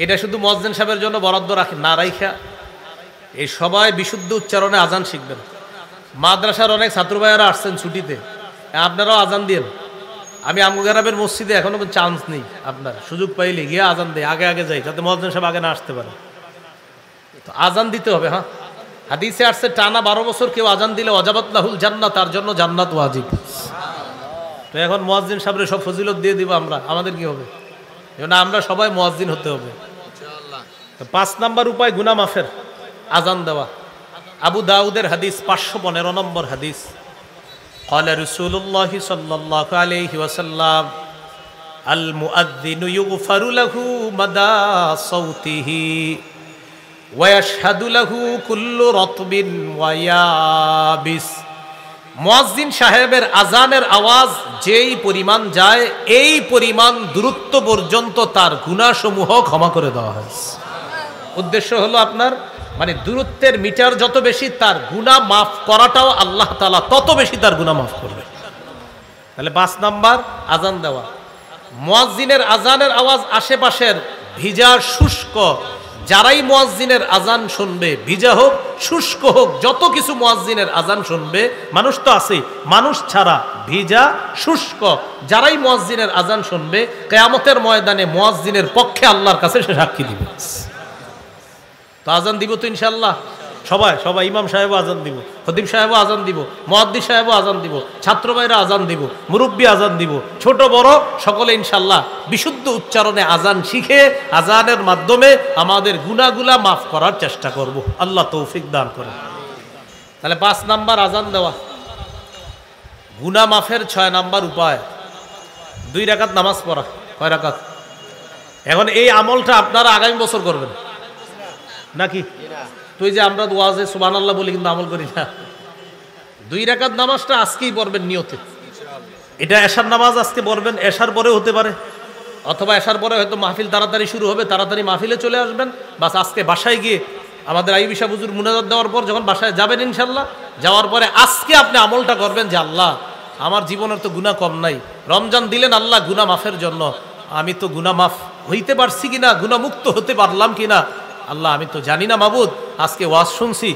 এটা শুধু মুয়াজ্জিন সাহেবের জন্য বরাদ্দ রাখেন না, রাইখা এই সবাই বিশুদ্ধ উচ্চারণে আজান শিখবেন। মাদ্রাসার অনেক ছাত্র ভাইয়ারা আসছেন ছুটিতে, আপনারাও আজান দিন। আমি আমগোগ্রামের মসজিদে এখনো কোনো চান্স নেই, আপনার সুযোগ পাইলে গিয়ে আজান দেয়, আগে আগে যাই, যাতে মুয়াজ্জিন সাহেব আগে না আসতে পারে। তো আজান দিতে হবে। হ্যাঁ, হাদিসে আসছে টানা 12 বছর কেউ আজান দিলে ওয়াজাবাত লাহুল জান্নাত, তার জন্য জান্নাত ওয়াজিব। তো এখন মুয়াজ্জিন সাহেবের সব ফজিলত দিয়ে দিব আমরা, আমাদের কি হবে? এজন্য আমরা সবাই মুয়াজ্জিন হতে হবে। তো 5 নাম্বার উপায় গুনাহ মাফের আজান দেওয়া। আবু দাউদের হাদিস 515 নম্বর হাদিস, قال رسول الله صلى الله عليه وسلم المؤذن يغفر له مدى صوته ويشهد له كل رطب ويابس। মুয়াজ্জিন সাহেবের আজানের আওয়াজ যেই পরিমাণ যায়, এই পরিমাণ দূরত্ব পর্যন্ত তার গুনাহসমূহ ক্ষমা করে দেওয়া হয়। উদ্দেশ্য হলো আপনার মানে দূরত্বের মিটার যত বেশি, তার গুনাহ মাফ করাটাও আল্লাহ তাআলা তত বেশি তার গুনাহ মাফ করবে। তাহলে 5 নাম্বার আজান দেওয়া। মুয়াজ্জিনের আজানের আওয়াজ আশেপাশের ভিজা শুষ্ক যারাই মুয়াজ্জিনের আজান শুনবে, ভিজা হোক শুষ্ক হোক, যত কিছু মুয়াজ্জিনের আজান শুনবে, মানুষ তো আছে, মানুষ ছাড়া ভিজা শুষ্ক যারাই মুয়াজ্জিনের আজান শুনবে, কিয়ামতের ময়দানে মুয়াজ্জিনের পক্ষে আল্লাহর কাছে সে সাক্ষী দিবে। তো আজান দিব তো ইনশাআল্লাহ সবাই, ইমাম সাহেবও আজান দিব, খতিব সাহেবও আজান দিব, মুয়াদ্দিস সাহেবও আজান দিব, ছাত্র ভাইরা আজান দিব, মুরব্বী আজান দিব, ছোট বড় সকলে ইনশাআল্লাহ বিশুদ্ধ উচ্চারণে আজান শিখে আজানের মাধ্যমে আমাদের গুনাহগুলা মাফ করার চেষ্টা করব। আল্লাহ তৌফিক দান করেন। তাহলে 5 নাম্বার আজান দেওয়া। গুনাহ মাফের 6 নাম্বার উপায় 2 রাকাত নামাজ পড়া। কয় রাকাত? এখন এই আমলটা আপনারা আগামী বছর করবেন নাকি? তুই যে আমরা ওয়াজে সুবহানাল্লাহ বলি কিন্তু আমল করি না। 2 রাকাত নামাজটা আজকেই পড়বেন নিয়তে। এটা এশার নামাজ আজকে পড়বেন, এশার পরে হতে পারে, অথবা এশার পরে হয়তো মাহফিল তাড়াতাড়ি শুরু হবে, তাড়াতাড়ি মাহফিলে চলে আসবেন। বাস আজকে বাসায় গিয়ে আমাদের আইবি সাহেব হুজুর মুনাজাত দেওয়ার পর যখন বাসায় যাবেন ইনশাআল্লাহ, যাওয়ার পরে আজকে আপনি আমলটা করবেন যে আল্লাহ আমার জীবনের তো গুনাহ কম নাই, রমজান দিলেন আল্লাহ গুনাহ মাফের জন্য, আমি তো গুনাহ মাফ হইতে পারছি কিনা, গুনাহ মুক্ত হতে পারলাম কিনা আল্লাহ আমি তো জানি না মাবুদ। আজকে ওয়াজ শুনছি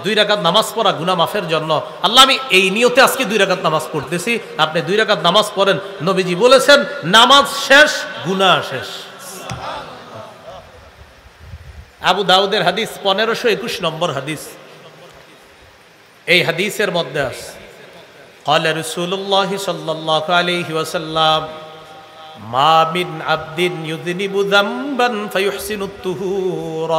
2 রাকাত নামাজ পড়া গুনাহ মাফের জন্য, আল্লাহ আমি এই নিয়তে আজকে 2 রাকাত নামাজ পড়তেছি। আপনি 2 রাকাত নামাজ পড়েন, নবীজি বলেছেন নামাজ শেষ গুনাহ শেষ। আবু দাউদের হাদিস 1521 নম্বর হাদিস। এই হাদিসের মধ্যে আছে قال رسول الله صلى الله عليه وسلم ما من عبد يذنب ذنبا فيحسن الطهور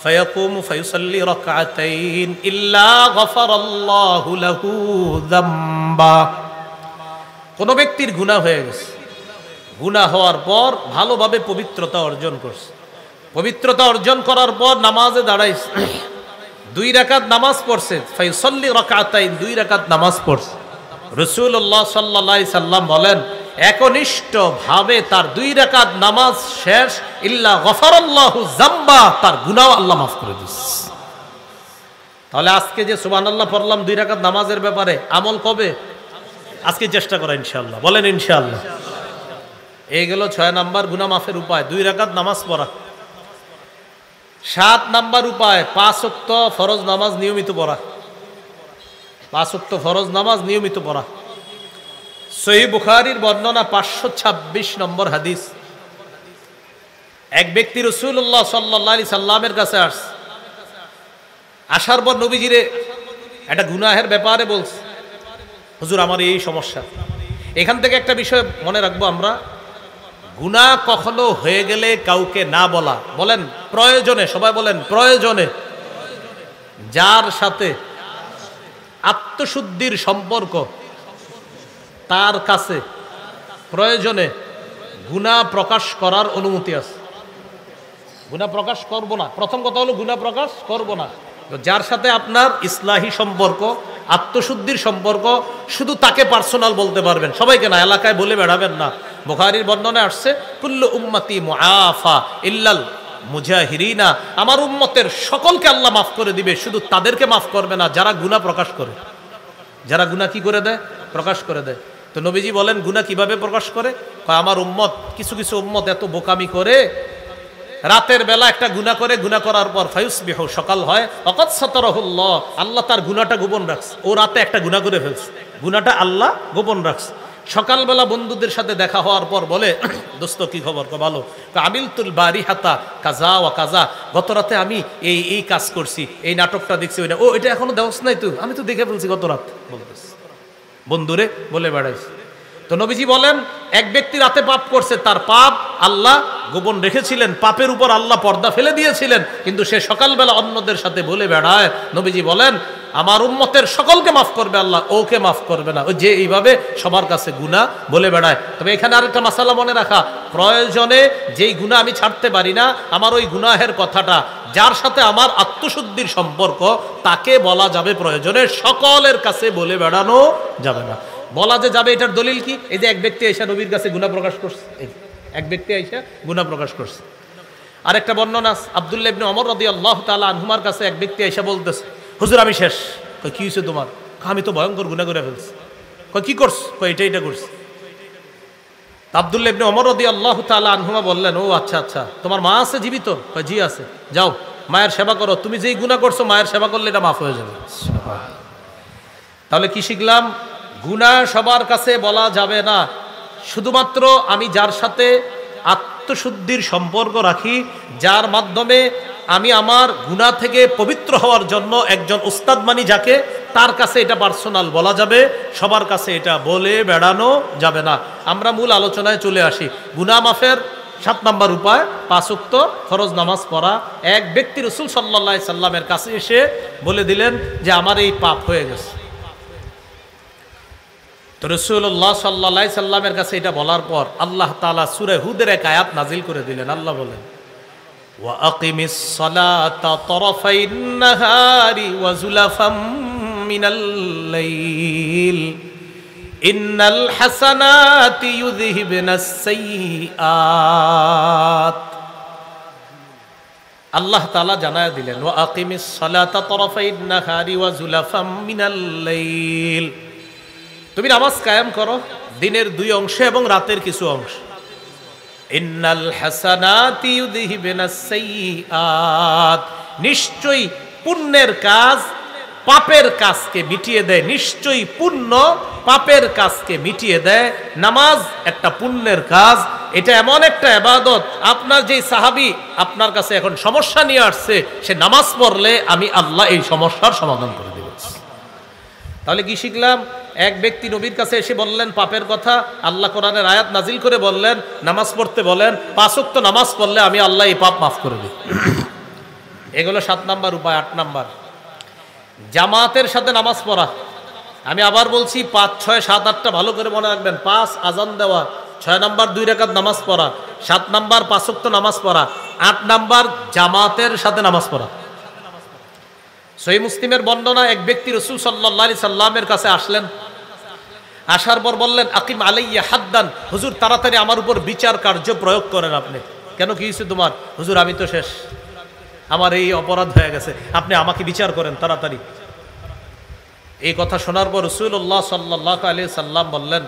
فيقوم فيصلي ركعتين إلا غفر الله له ذنبا। কোন ব্যক্তির গুনাহ হয়ে গেছে, গুনাহ হওয়ার পর ভালোভাবে পবিত্রতা অর্জন করছে, পবিত্রতা অর্জন করার পর নামাজে দাঁড়াইছে, 2 রাকাত নামাজ পড়ছে, ফায়ুসাল্লি রাকাতাইন 2 রাকাত নামাজ পড়ছে। রাসূলুল্লাহ সাল্লাল্লাহু আলাইহি সাল্লাম বলেন একনিষ্ঠ ভাবে তার 2 রাকাত নামাজ শেষ, ইল্লা গফারাল্লাহু যামবা, তার গুনাহ আল্লাহ মাফ করে দিয়েছে। তাহলে আজকে যে সুবহানাল্লাহ পড়লাম 2 রাকাত নামাজের ব্যাপারে আমল কবে? আজকে চেষ্টা করা ইনশাআল্লাহ, বলেন ইনশাআল্লাহ। এই গেল 6 নাম্বার গুনাহ মাফের উপায়, 2 রাকাত নামাজ পড়া। 7 নাম্বার উপায় 5 ওয়াক্ত ফরজ নামাজ নিয়মিত পড়া। 5 ওয়াক্ত ফরজ নামাজ নিয়মিত পড়া। সহিহ বুখারীর বর্ণনা 526 নম্বর হাদিস। এক ব্যক্তি রাসূলুল্লাহ সাল্লাল্লাহু আলাইহি সাল্লামের কাছে আসছে, আসার পর নবীজিরে একটা গুনাহের ব্যাপারে বলছে, হুজুর আমার এই সমস্যা। এখান থেকে একটা বিষয় মনে রাখবো আমরা, গুনাহ কখনো হয়ে গেলে কাউকে না বলা, বলেন প্রয়োজনে, সবাই বলেন প্রয়োজনে, যার সাথে আত্মশুদ্ধির সম্পর্ক তার কাছে প্রয়োজনে গুনাহ প্রকাশ করার অনুমতি আছে। গুনাহ প্রকাশ করব না, প্রথম কথা হলো গুনাহ প্রকাশ করব না। যার সাথে আপনার ইসলাহি সম্পর্ক, আত্মশুদ্ধির সম্পর্ক, শুধু তাকে পার্সোনাল বলতে পারবেন, সবাইকে না, এলাকায় বলে বেড়াবেন না। বুখারীর বর্ণনায় আসছে কুল্লু উম্মতি মুআফা ইল্লাল মুজাহিরিনা, আমার উম্মতের সকলকে আল্লাহ মাফ করে দিবে, শুধু তাদেরকে মাফ করবে না যারা গুনাহ প্রকাশ করে, যারা গুনাহ কি করে দেয়? প্রকাশ করে দেয়। তো নবীজি বলেন গুনাহ কিভাবে প্রকাশ করে? আমার উম্মত, কিছু কিছু উম্মত এত বোকামি করে, রাতের বেলা একটা গুনাহ করে, গুনাহ করার পর ফায়ুসবিহু সকাল হয়, ওয়াকাদ সাতারাহুল্লাহ আল্লাহ তার গুনাহটা গোপন রাখছে। ও রাতে একটা গুনাহ করে ফেলছে, গুনাহটা আল্লাহ গোপন রাখছে। সকালবেলা বন্ধুদের সাথে দেখা হওয়ার পর বলে, দোস্ত কি খবর? ভালো। আমিলতুল বারিহাতা কাজা ওয়া কাজা, গত রাতে আমি এই কাজ করছি, এই নাটকটা দেখছি। ওইটা, ও এটা এখনো দেওয়াস নাই তুই? আমি তো দেখে ফেলছি গত রাত, বলতেছি বন্ধুরে বলে বেড়াইছি। তো নবীজি বলেন, এক ব্যক্তি রাতে পাপ করছে, তার পাপ আল্লাহ গোপন রেখেছিলেন, পাপের উপর আল্লাহ পর্দা ফেলে দিয়েছিলেন, কিন্তু সে সকালবেলা অন্যদের সাথে বলে বেড়ায়। নবীজি বলেন, আমার উম্মতের সকলকে মাফ করবে আল্লাহ, ওকে মাফ করবে না, ও যে এইভাবে সবার কাছে গুনাহ বলে বেড়ায়। তবে এখানে আরেকটা মাসালা মনে রাখা, প্রয়োজনে যেই গুনাহ আমি ছাড়তে পারি না, আমার ওই গুনাহের কথাটা যার সাথে আমার আত্মশুদ্ধির সম্পর্ক, তাকে বলা যাবে, প্রয়োজনে সকলের কাছে বলে বেড়ানো যাবে না। বলা যে যাবে এটার দলিল কি? এই যে এক ব্যক্তি আইসা নবীর কাছে গুনাহ প্রকাশ করছে, এক ব্যক্তি আইসা গুনাহ প্রকাশ করছে। আরেকটা বর্ণনা, আব্দুল্লাহ ইবনে ওমর রাদিয়াল্লাহু তাআলা আনহুমার কাছে এক ব্যক্তি আইসা বলতেছে, হুজুর আমি শেষ। কই কি হইছে তোমার? আমি তো ভয়ঙ্কর গুনাহ করে ফেলছি। কই কি করছ? কই এটা করছি। আব্দুল্লাহ ইবনে ওমর রাদিয়াল্লাহু তাআলা আনহুমা বললেন, ও আচ্ছা আচ্ছা, তোমার মা আছে জীবিত? কই জি আছে। যাও মায়ের সেবা করো, তুমি যেই গুনাহ করছো মায়ের সেবা করলে এটা মাফ হয়ে যাবে। তাহলে কি শিখলাম? গুনাহ সবার কাছে বলা যাবে না, শুধুমাত্র আমি যার সাথে আত্মশুদ্ধির সম্পর্ক রাখি, যার মাধ্যমে আমি আমার গুনাহ থেকে পবিত্র হওয়ার জন্য একজন উস্তাদ মানি যাকে, তার কাছে এটা পার্সোনাল বলা যাবে, সবার কাছে এটা বলে বেড়ানো যাবে না। আমরা মূল আলোচনায় চলে আসি। গুনাহ মাফের 7 নম্বর উপায় 5 ওয়াক্ত ফরজ নামাজ পড়া। এক ব্যক্তি রাসূল সাল্লাল্লাহু আলাইহি সাল্লামের কাছে এসে বলে দিলেন যে আমার এই পাপ হয়ে গেছে। তো রাসূলুল্লাহ সাল্লাল্লাহু আলাইহি সাল্লামের কাছে এটা বলার পর আল্লাহ তাআলা সূরা হুদের এক আয়াত নাজিল করে দিলেন। আল্লাহ বলেন, ওয়া আকিমিস সালাতা তারাফাইন নাহারি ওয়া যুলাফাম মিনাল লাইল ইন্নাল হাসানাতি ইউযহিবনাস সাইয়্যাত। আল্লাহ তাআলা জানায়া দিলেন, ওয়া আকিমিস সালাতা তারাফাইন নাহারি ওয়া যুলাফাম মিনাল লাইল, তুমি নামাজ কায়েম করো দিনের 2 অংশে এবং রাতের কিছু অংশ। ইন্নাল হাসানাতি ইউযহিবনাস সাইয়্যাত, নিশ্চয়ই পুণ্যের কাজ পাপের কাজকে মিটিয়ে দেয়, নিশ্চয়ই পুণ্য পাপের কাজকে মিটিয়ে দেয়। নামাজ একটা পুণ্যের কাজ, এটা এমন একটা ইবাদত, আপনার যে সাহাবী আপনার কাছে এখন সমস্যা নিয়ে আসছে, সে নামাজ পড়লে আমি আল্লাহ এই সমস্যার সমাধান করে দেব। তাহলে কি শিখলাম? এক ব্যক্তি নবীর কাছে এসে বললেন পাপের কথা, আল্লাহ কোরআনের আয়াত নাজিল করে বললেন নামাজ পড়তে বলেন, 5 ওয়াক্ত নামাজ পড়লে আমি আল্লাহ এই পাপ মাফ করে দিই। এগুলো 7 নম্বর উপায়। 8 নম্বর, জামাতের সাথে নামাজ পড়া। আমি আবার বলছি 5, 6, 7, 8টা ভালো করে মনে রাখবেন। 5 আজান দেওয়া, 6 নম্বর 2 রাকাত নামাজ পড়া, 7 নম্বর 5 ওয়াক্ত নামাজ পড়া, 8 নম্বর জামাতের সাথে নামাজ পড়া। সহিহ মুসলিমের বর্ণনা, এক ব্যক্তি রাসূল সাল্লাল্লাহু আলাইহি সাল্লামের কাছে আসলেন, আসার পর বললেন, আকিম আলাইয়া হাদ্দান, হুজুর তাড়াতাড়ি আমার উপর বিচার কার্য প্রয়োগ করেন আপনি। কেন, কি হয়েছে তোমার? হুজুর আমি তো শেষ, আমার এই অপরাধ হয়ে গেছে, আপনি আমাকে বিচার করেন তাড়াতাড়ি। এই কথা শোনার পর রাসূলুল্লাহ সাল্লাল্লাহু আলাইহি সাল্লাম বললেন,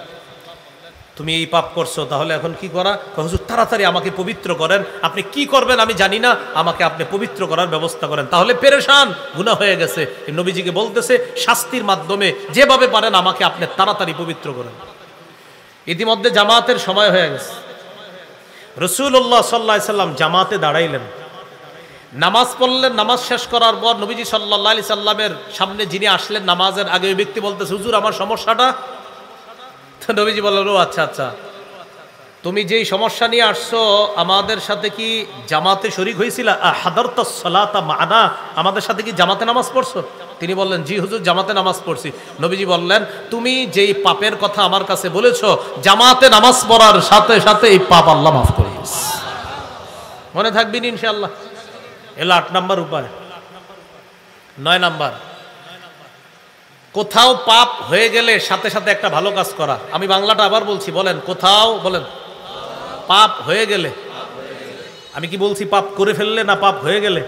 তুমি এই পাপ করছো, তাহলে এখন কি করা? হুজুর তাড়াতাড়ি আমাকে পবিত্র করেন, আপনি কি করবেন আমি জানি না, আমাকে আপনি পবিত্র করার ব্যবস্থা করেন। তাহলে পেরেশান, গুনাহ হয়ে গেছে। নবীজিকে বলতেছে শাস্তির মাধ্যমে যেভাবে পারেন আমাকে আপনি তাড়াতাড়ি পবিত্র করেন। ইতিমধ্যে জামাতের সময় হয়ে গেছে। রাসূলুল্লাহ সাল্লাল্লাহু আলাইহি সাল্লাম জামাতে দাঁড়াইলেন, নামাজ পড়লেন। নামাজ শেষ করার পর নবীজি সাল্লাল্লাহু আলাইহি সাল্লামের সামনে যিনি আসলেন নামাজের আগে, ওই ব্যক্তি বলতেছে, হুজুর আমার সমস্যাটা। নবীজি বললেন, ও আচ্ছা আচ্ছা, তুমি যেই সমস্যা নিয়ে আসছো আমাদের সাথে কি জামাতে শরীক হয়েছিল? হাদারতাস সালাতা মা'না, আমাদের সাথে কি জামাতে নামাজ পড়ছো? তিনি বললেন, জি হুজুর জামাতে নামাজ পড়ছি। নবীজি বললেন, তুমি যেই পাপের কথা আমার কাছে বলেছো, জামাতে নামাজ পড়ার সাথে সাথে এই পাপ আল্লাহ মাফ করে দিয়েছে। মনে থাকবেন ইনশাআল্লাহ। এলো 8 নম্বর উপায়। 9 নম্বর, কোথাও পাপ হয়ে গেলে সাথে সাথে একটা ভালো কাজ করা। আমি বাংলাটা আবার বলছি, বলেন কোথাও, বলেন পাপ হয়ে গেলে। আমি কি বলছি? পাপ করে ফেললে না পাপ হয়ে গেলে?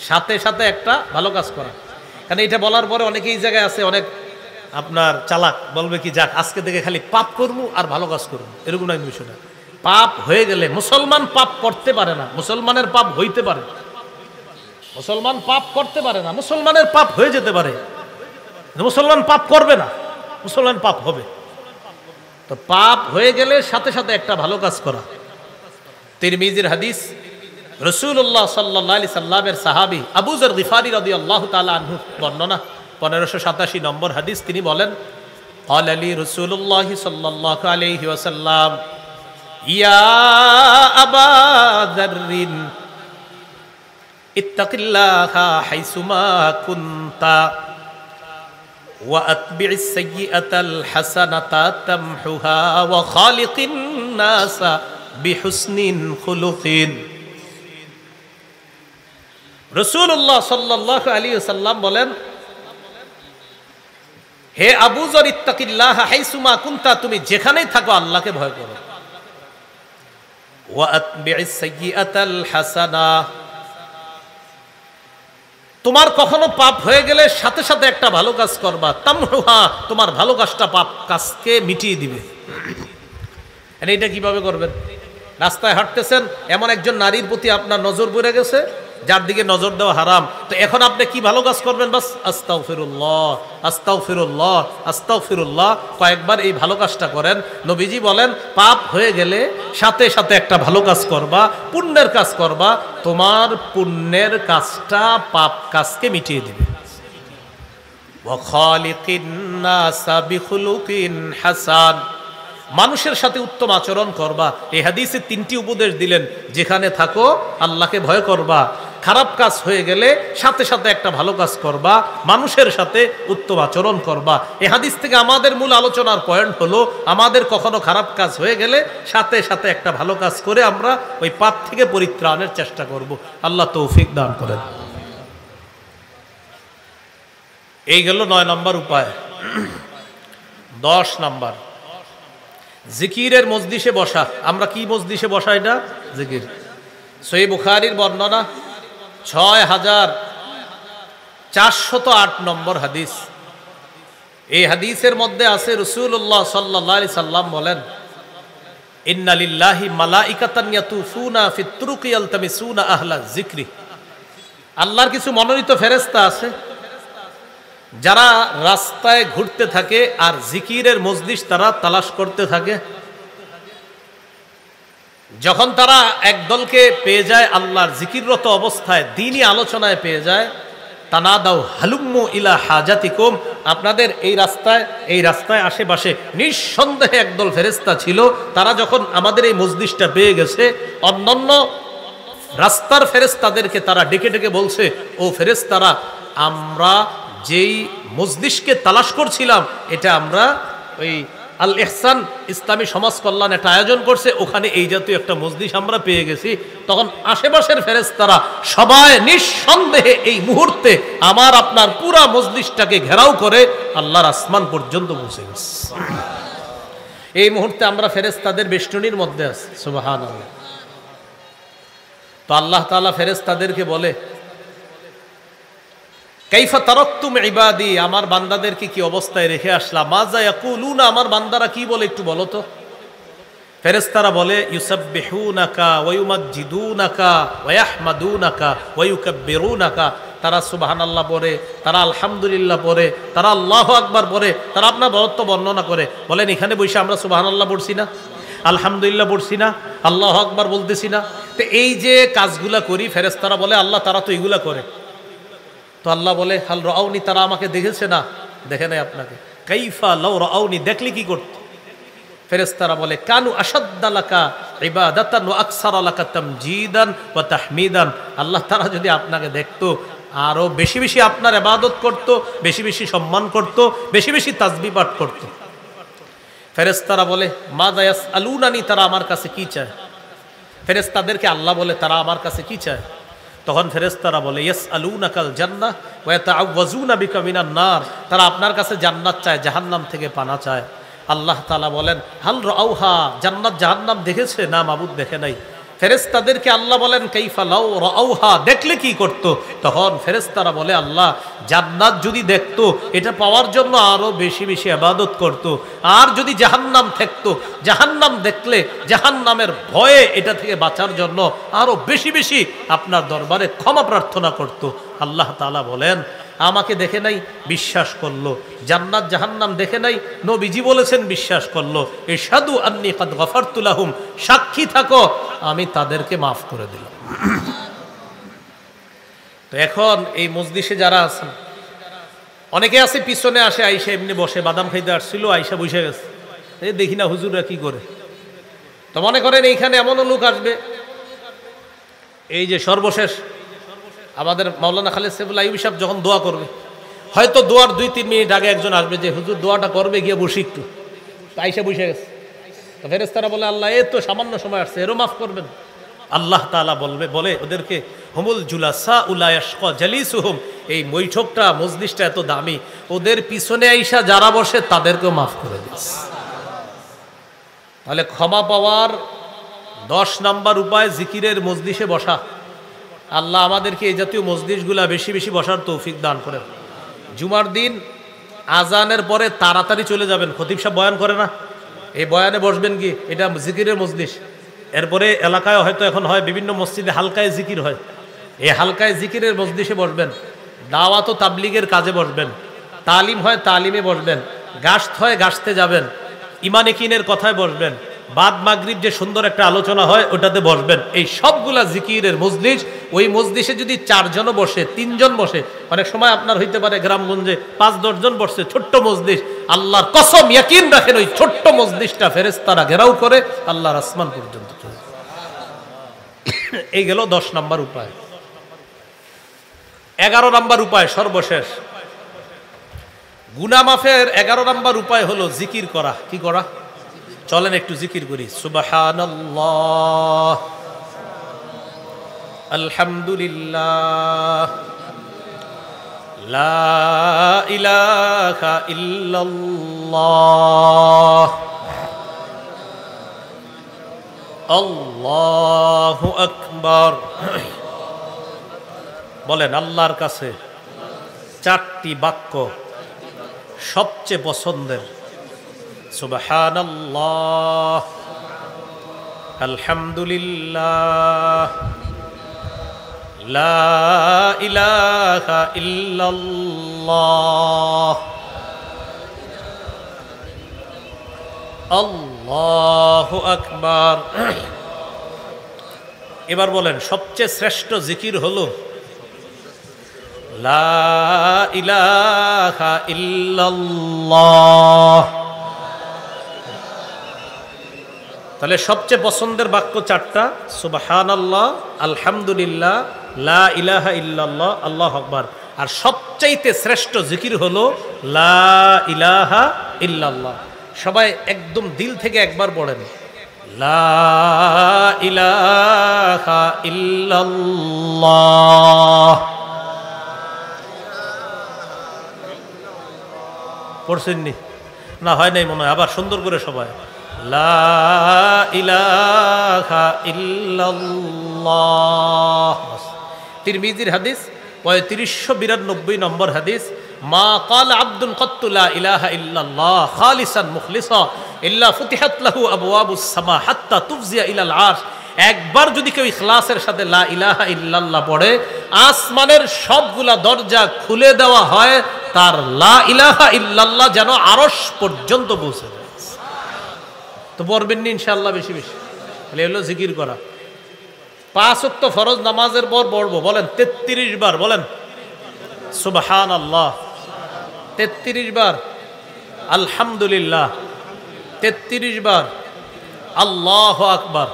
সাথে সাথে একটা ভালো কাজ করা। কারণ এটা বলার পরে অনেকে এই জায়গায় আছে, অনেক আপনার চালাক, বলবে কি যাক আজকে থেকে খালি পাপ করবো আর ভালো কাজ করবো, এরকম না বিষয়টা। পাপ হয়ে গেলে মুসলমান পাপ করতে পারে না, মুসলমানের পাপ হইতে পারে। মুসলমান পাপ করতে পারে না, মুসলমানের পাপ হয়ে যেতে পারে, মুসলমান পাপ করবে না, মুসলমান পাপ হবে। তো পাপ হয়ে গেলে সাথে সাথে একটা ভালো কাজ করা। তিরমিজির হাদিস, রাসূলুল্লাহ সাল্লাল্লাহু আলাইহি সাল্লামের সাহাবী আবু যর গিফারি রাদিয়াল্লাহু তাআলা আনহু বর্ণনা, 1587 নম্বর হাদিস। তিনি বলেন, ক্বালা লি রাসূলুল্লাহ সাল্লাল্লাহু আলাইহি ওয়াসাল্লাম ইয়া আবা যাররিন ইত্তাকিল্লাহা হাইসুমা কুনতা ওয়া আতবি'is সাইয়্যাতাল হাসানাতা তামহুহা ওয়া খালিকিন নাসা বিহুসনিন খুলুকিন। রাসূলুল্লাহ সাল্লাল্লাহু আলাইহি ওয়াসাল্লাম বলেন, হে আবু যর ইত্তাকিল্লাহা হাইসুমা কুনতা, তুমি যেখানেই থাকো আল্লাহকে ভয় করো। ওয়া আতবি'is সাইয়্যাতাল হাসানা, তোমার কখনো পাপ হয়ে গেলে সাথে সাথে একটা ভালো কাজ করবা। তামহুহা, তোমার ভালো কাজটা পাপ কাজকে মিটিয়ে দিবে। এটা কিভাবে করবেন? রাস্তায় হাঁটতেছেন, এমন একজন নারীর প্রতি আপনার নজর পড়ে গেছে যার দিকে নজর দেওয়া হারাম, তো এখন আপনি কি ভালো কাজ করবেন? বাস আস্তাগফিরুল্লাহ আস্তাগফিরুল্লাহ আস্তাগফিরুল্লাহ কয়েকবার এই ভালো কাজটা করেন। নবীজি বলেন, পাপ হয়ে গেলে সাথে সাথে একটা ভালো কাজ করবা, পুণ্যের কাজ করবা, তোমার পুণ্যের কাজটা পাপ কাজকে মিটিয়ে দিবে। ওয়া খালিকিন নাসা বিখুলুকিন হাসান, মানুষের সাথে উত্তম আচরণ করবা। এই হাদিসে 3টি উপদেশ দিলেন, যেখানে থাকো আল্লাহকে ভয় করবা, খারাপ কাজ হয়ে গেলে সাথে সাথে একটা ভালো কাজ করবা, মানুষের সাথে উত্তম আচরণ করবা। এই হাদিস থেকে আমাদের মূল আলোচনার পয়েন্ট হলো, আমাদের কখনো খারাপ কাজ হয়ে গেলে সাথে সাথে একটা ভালো কাজ করে আমরা ওই পাপ থেকে পরিত্রাণের চেষ্টা করব। আল্লাহ তৌফিক দান করেন। এই গেল 9 নম্বর উপায়। 10 নম্বর, জিকিরের মজলিসে বসা। আমরা কি মজলিসে বসা? এটা জিকির। সহিহ বুখারীর বর্ণনা, 6408 নম্বর হাদিস। এই হাদিসের মধ্যে আছে, রাসূলুল্লাহ সাল্লাল্লাহু আলাইহি সাল্লাম বলেন, ইন্না লিল্লাহি মালাইকাতান ইয়াতুফুনা ফিত তুরুকি ইয়ালতামিসুনা আহলা যিকরি। আল্লাহর কিছু মনোনীত ফেরেশতা আছে যারা রাস্তায় ঘুরতে থাকে আর জিকিরের মজলিস তারা তালাশ করতে থাকে। যখন তারা একদলকে পেয়ে যায় আল্লাহর জিকিররত অবস্থায়, দ্বীনি আলোচনায় পেয়ে যায়, তানাদাউ হালুম্মু ইলা হাজাতিকুম, আপনাদের এই রাস্তায় আশেপাশে নিঃসন্দেহে একদল ফেরেশতা ছিল। তারা যখন আমাদের এই মজলিসটা পেয়ে গেছে, অন্যান্য রাস্তার ফেরেশতাদেরকে তারা ডেকে ডেকে বলছে, ও ফেরেশতারা, আমরা যেই মজলিসকে তালাশ করছিলাম, এটা আমরা ওই আল ইহসান ইসলামী সমাজ কল্যাণ একটা আয়োজন করছে, ওখানে এই জাতীয় একটা মজলিস আমরা পেয়ে গেছি। তখন আশেপাশের ফেরেশতারা সবাই নিঃসন্দেহে এই মুহূর্তে আমার আপনার পুরা মজলিসটাকে ঘেরাও করে আল্লাহর আসমান পর্যন্ত পৌঁছে গেছে। এই মুহূর্তে আমরা ফেরেশতাদের বেষ্টনীর মধ্যে আছি। সুবহানাল্লাহ। তো আল্লাহ তাআলা ফেরেশতাদেরকে বলে, কাইফা তারাকতুম ইবাদি, আমার বান্দাদেরকে কি অবস্থায় রেখে আসলাম? মাজা ইয়াকুলুনা, আমার বান্দারা কি বলে একটু বলো তো। ফেরেশতারা বলে, ইউসাব্বিহুনাকা ওয়া ইউমাজ্জিদুনাকা ওয়া ইয়াহমাদুনাকা ওয়া ইউকাব্বিরুনাকা, তারা সুবহানাল্লাহ পড়ে, তারা আলহামদুলিল্লাহ পড়ে, তারা আল্লাহু আকবার পড়ে, তারা আপনার বরত্ব বর্ণনা করে। বলেন, এখানে বসে আমরা সুবহানাল্লাহ পড়ছি না, আলহামদুলিল্লাহ পড়ছি না, আল্লাহু আকবার বলতেছি না? তো এই যে কাজগুলা করি, ফেরেশতারা বলে, আল্লাহ তারা তো এইগুলা করে। তো আল্লাহ বলে, হাল রাউনি, তারা আমাকে দেখেছে না? দেখে নাই আপনাকে। কাইফা লাউ রাউনি, দেখলে কি করত? ফেরেশতারা বলে, কানু আশাদ্দালাকা ইবাদাতান ওয়া আকসারা লাকা তামজিদান ওয়া তাহমিদান, আল্লাহ তারা যদি আপনাকে দেখতো আরো বেশি বেশি আপনার ইবাদত করত, বেশি বেশি সম্মান করত, বেশি বেশি তাসবিহ পাঠ করত। ফেরেশতারা বলে, মাযা ইয়াসআলুনানি, তারা আমার কাছে কি চায়? ফেরেশতাদেরকে আল্লাহ বলে, তারা আমার কাছে কি চায়? তখন ফেরেশতারা বলে, ইয়াসআলুনাকাল জান্নাহ ওয়া ইয়াতাআওয়াজুনা বিকা মিনান নার, তারা আপনার কাছে জান্নাত চায়, জাহান্নাম থেকে পানা চায়। আল্লাহ তাআলা বলেন, হাল রাউহা, জান্নাত জাহান্নাম দেখেছে? না মাবুদ, দেখে নাই। ফেরেশতাদেরকে আল্লাহ বলেন কাইফা লাউ রাউহা, দেখলে কি করত? তখন ফেরেশতারা বলে আল্লাহ জান্নাত যদি দেখতো এটা পাওয়ার জন্য আরো বেশি বেশি ইবাদত করত, আর যদি জাহান্নাম থাকতো জাহান্নাম দেখলে জাহান্নামের ভয়ে এটা থেকে বাঁচার জন্য আরো বেশি বেশি আপনার দরবারে ক্ষমা প্রার্থনা করত। আল্লাহ তাআলা বলেন আমাকে দেখে নাই বিশ্বাস করলো, জান্নাত জাহান্নাম দেখে নাই নবীজি বলেছেন বিশ্বাস করলো, ইশহাদু আন্নী কাদ গফারতু লাহুম, সাক্ষী থাকো আমি তাদেরকে মাফ করে দিলাম। তো এখন এই মজলিসে যারা আছেন অনেকে আছে পিছনে আসে, আইসা এমনি বসে, বাদাম খাইতে আসছিল আইসা বসে গেছে, এই দেখি না হুজুররা কি করে। তো মনে করেন এইখানে এমনও লোক আসবে, এই যে সর্বশেষ আমাদের মাওলানা খালেদ সাইফুল আইয়ুবী সাহেব যখন দোয়া করবে, হয়তো দোয়ার 2-3 মিনিট আগে একজন আসবে যে হুজুর দোয়াটা করবে, গিয়ে বসি একটু, আইসা বসে গেছে। তো ফেরেশতারা বলে আল্লাহ এ তো সামান্য সময় আসছে, এরও মাফ করবেন। আল্লাহ তাআলা বলে ওদেরকে হুমুল জুলাসা উলা ইয়াশকা জালিসুহুম, এই বৈঠকটা মজলিসটা এত দামি, ওদের পিছনে আইসা যারা বসে তাদেরকেও মাফ করে দিস। তাহলে ক্ষমা পাওয়ার 10 নাম্বার উপায় জিকিরের মজলিসে বসা। আল্লাহ আমাদেরকে এই জাতীয় মজলিসগুলা বেশি বেশি বসার তৌফিক দান করেন। জুমার দিন আজানের পরে তাড়াতাড়ি চলে যাবেন, খতিব সাহেব বয়ান করে না, এই বয়ানে বসবেন কি, এটা জিকিরের মজলিস। এরপরে এলাকায় হয়তো এখন হয় বিভিন্ন মসজিদে হালকায় জিকির হয়, এই হালকায় জিকিরের মজলিসে বসবেন। দাওয়াত ও তাবলিগের কাজে বসবেন, তালিম হয় তালিমে বসবেন, গাছতে হয় গাছতে যাবেন, ইমান ইয়াকিনের কথায় বসবেন, বাদ মাগরিব যে সুন্দর একটা আলোচনা হয় ওটাতে বসবেন। এই সবগুলা জিকিরের মজলিস। ওই মজলিসে যদি 4 জনও বসে, 3 জন বসে, অনেক সময় আপনার হইতে পারে গ্রামগঞ্জে 5-10 জন বসছে, ছোট্ট মজলিস, আল্লাহর কসম ইয়াকিন রাখেন ওই ছোট্ট মজলিসটা ফেরেশতারা ঘেরাও করে আল্লাহর আসমান পর্যন্ত চলে। এই গেল 10 নাম্বার উপায়। 11 নাম্বার উপায় সর্বশেষ, গুনাহ মাফের 11 নাম্বার উপায় হলো জিকির করা। কি করা? চলেন একটু জিকির করি। সুবহানাল্লাহ, আলহামদুলিল্লাহ, লা ইলাহা ইল্লাল্লাহ, আল্লাহু আকবার। বলেন আল্লাহর কাছে 4টি বাক্য সবচেয়ে পছন্দের, সুবহানাল্লাহ, আলহামদুলিল্লাহ, লা ইলাহা ইল্লাল্লাহ, আল্লাহু আকবার। এবার বলেন সবচেয়ে শ্রেষ্ঠ জিকির হলো লা ইলাহা ইল্লাল্লাহ। তাহলে সবচেয়ে পছন্দের বাক্য 4টা, সুবহানাল্লাহ, আলহামদুলিল্লাহ, লা ইলাহা ইল্লাল্লাহ, আল্লাহু আকবার। আর সবচাইতে শ্রেষ্ঠ জিকির হলো লা ইলাহা ইল্লাল্লাহ। সবাই একদম দিল থেকে একবার পড়েন, লা ইলাহা ইল্লাল্লাহ। পড়ছেননি? না হয় নাই মনে হয়, আবার সুন্দর করে সবাই, লা ইলাহা ইল্লাল্লাহ। তিরমিজির হাদিস 3592 নম্বর হাদিস, মা কাল আব্দুন কত্তু লা ইলাহা ইল্লাল্লাহ খালিসান মুখলিসা ইল্লা ফুতিহাত লাহু আবওয়াবুস সামা হাত্তা তুফজিয়া ইলাল আরশ। একবার যদি কেউ ইখলাসের সাথে লা ইলাহা ইল্লাল্লাহ পড়ে, আসমানের সবগুলা দরজা খুলে দেওয়া হয়, তার লা ইলাহা ইল্লাল্লাহ যেন আরশ পর্যন্ত পৌঁছে যায়। তো পড়বেন নি ইনশাআল্লাহ বেশি বেশি। তাহলে হলো জিকির করা। 5 ওয়াক্ত ফরজ নামাজের পর পড়বো, বলেন 33 বার, বলেন সুবহানাল্লাহ 33 বার, আলহামদুলিল্লাহ 33 বার, আল্লাহু আকবার।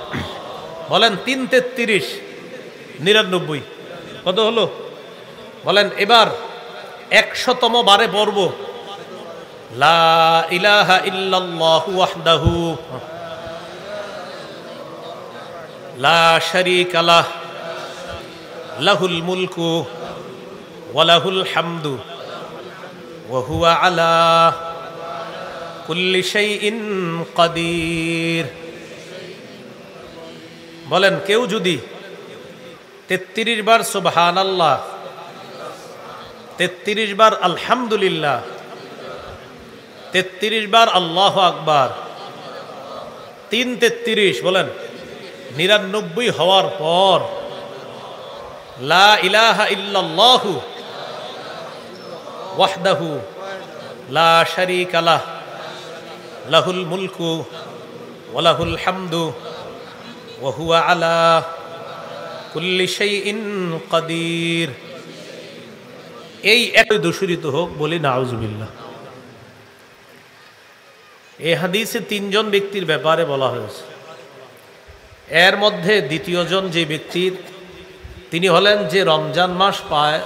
বলেন 3 33 99, কত হলো? বলেন এবার 100তম বারে পড়ব লা ইলাহা ইল্লাল্লাহু ওয়াহদাহু লা শারীকা লাহ লাহুল মুলকু ওয়া লাহুল হামদু ওয়া হুয়া আলা কুল্লি শাইইন কাদির। বলেন কেউ যদি 33 বার সুবহানাল্লাহ, 33 বার আলহামদুলিল্লাহ, 33 বার আল্লাহু আকবার, 3-33 বলেন 99 হওয়ার পর লা ইলাহা ইল্লাল্লাহু ওয়াহদাহু লা শারীকা লাহ লাহুল মুলকু ওয়া লাহুল হামদু ওয়া হুয়া আলা কুল্লি শাইইন কাদির, এই একই দূষিত হোক বলি নাউজুবিল্লাহ। এই হাদিসে 3 জন ব্যক্তির ব্যাপারে বলা হয়েছে। এর মধ্যে দ্বিতীয়জন যে ব্যক্তির, তিনি হলেন যে রমজান মাস পায়,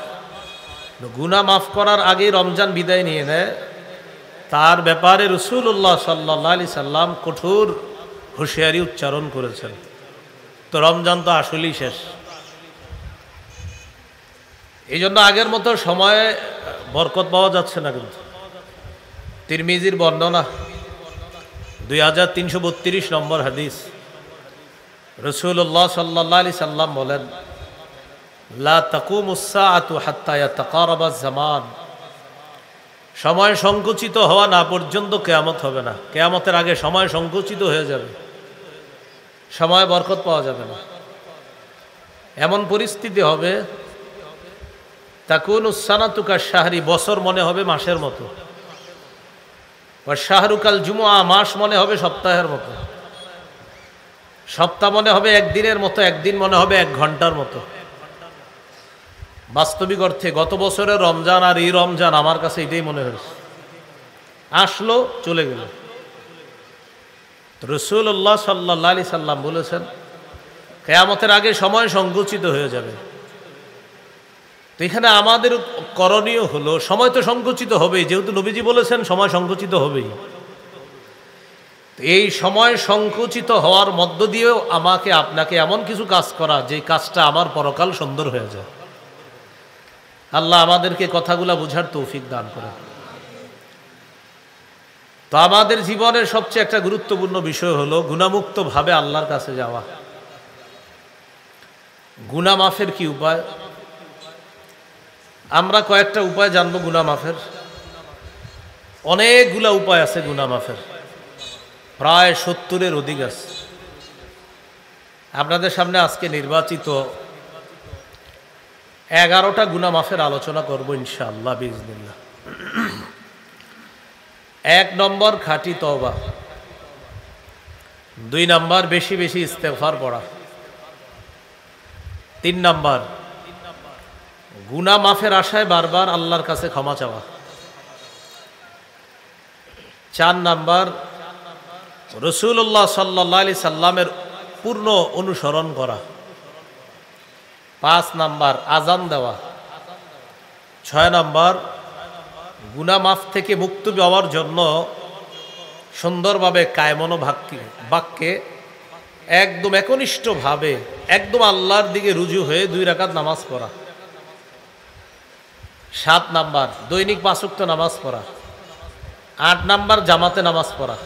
গুনাহ মাফ করার আগে রমজান বিদায় নিয়ে নেয়, তার ব্যাপারে রাসূলুল্লাহ সাল্লাল্লাহু আলাইহি সাল্লাম কঠোর হুঁশিয়ারি উচ্চারণ করেছেন। তো রমজান তো আসলেই শেষ। এই জন্য আগের মতো সময়ে বরকত পাওয়া যাচ্ছে না। কিন্তু তিরমিজির বর্ণনা 2332 নম্বর হাদিস, রাসূলুল্লাহ সাল্লাল্লাহু আলাইহি সাল্লাম বলেন, লা তাকুমুস সাআতু হাত্তা ইয়াতাকারাবা যামান, সময় সংকুচিত হওয়া না পর্যন্ত কিয়ামত হবে না। কিয়ামতের আগে সময় সংকুচিত হয়ে যাবে, সময় বরকত পাওয়া যাবে না। এমন পরিস্থিতি হবে, তাকুনুস সানাতু কাশ-শাহরি, বছর মনে হবে মাসের মতো, ওয়া শাহরু কাল জুমআ, মাস মনে হবে সপ্তাহের মতো, সপ্তাহ মনে হবে একদিনের মতো, একদিন মনে হবে 1 ঘন্টার মতো। বাস্তবিক অর্থে গত বছরের রমজান আর এই রমজান আমার কাছে এটাই মনে হয়েছে, আসলো চলে গেল। রাসূলুল্লাহ সাল্লাল্লাহু আলাইহি সাল্লাম বলেছেন, কিয়ামতের আগে সময় সংকুচিত হয়ে যাবে। তো এখানে আমাদের করণীয় হলো, সময় তো সংকুচিত হবেই, যেহেতু নবীজি বলেছেন সময় সংকুচিত হবেই। এই সময় সংকুচিত হওয়ার মধ্য দিয়েও আমাকে আপনাকে এমন কিছু কাজ করা, যে কাজটা আমার পরকাল সুন্দর হয়ে যায়। আল্লাহ আমাদেরকে কথাগুলা বুঝার তৌফিক দান করেন। তো আমাদের জীবনের সবচেয়ে একটা গুরুত্বপূর্ণ বিষয় হলো গুনাহমুক্ত ভাবে আল্লাহর কাছে যাওয়া। গুনাহ মাফের কি উপায়? আমরা কয়েকটা উপায় জানবো গুনাহ মাফের। অনেকগুলা উপায় আছে গুনাহ মাফের, প্রায় 70-এর অধিক আছে। আপনাদের সামনে আজকে নির্বাচিত 11টা গুনাহ মাফের আলোচনা করব ইনশাআল্লাহ বিইজনিল্লাহ। 1 নম্বর খাঁটি তওবা, 2 নম্বর বেশি বেশি ইস্তেগফার পড়া, 3 নম্বর গুনাহ মাফের আশায় বারবার আল্লাহর কাছে ক্ষমা চাওয়া, 4 নম্বর রাসূলুল্লাহ সাল্লাল্লাহু আলাইহি সাল্লামের পূর্ণ অনুসরণ করা, 5 নম্বর আযান দেওয়া, 6 নম্বর গুনাহ মাফ থেকে মুক্ত হওয়ার জন্য সুন্দরভাবে কায়মনো বাক্যে একদম একনিষ্ঠভাবে একদম আল্লাহর দিকে রুজু হয়ে 2 রাকাত নামাজ পড়া, 7 নম্বর দৈনিক 5 ওয়াক্ত নামাজ পড়া, 8 নম্বর জামাতে নামাজ পড়া,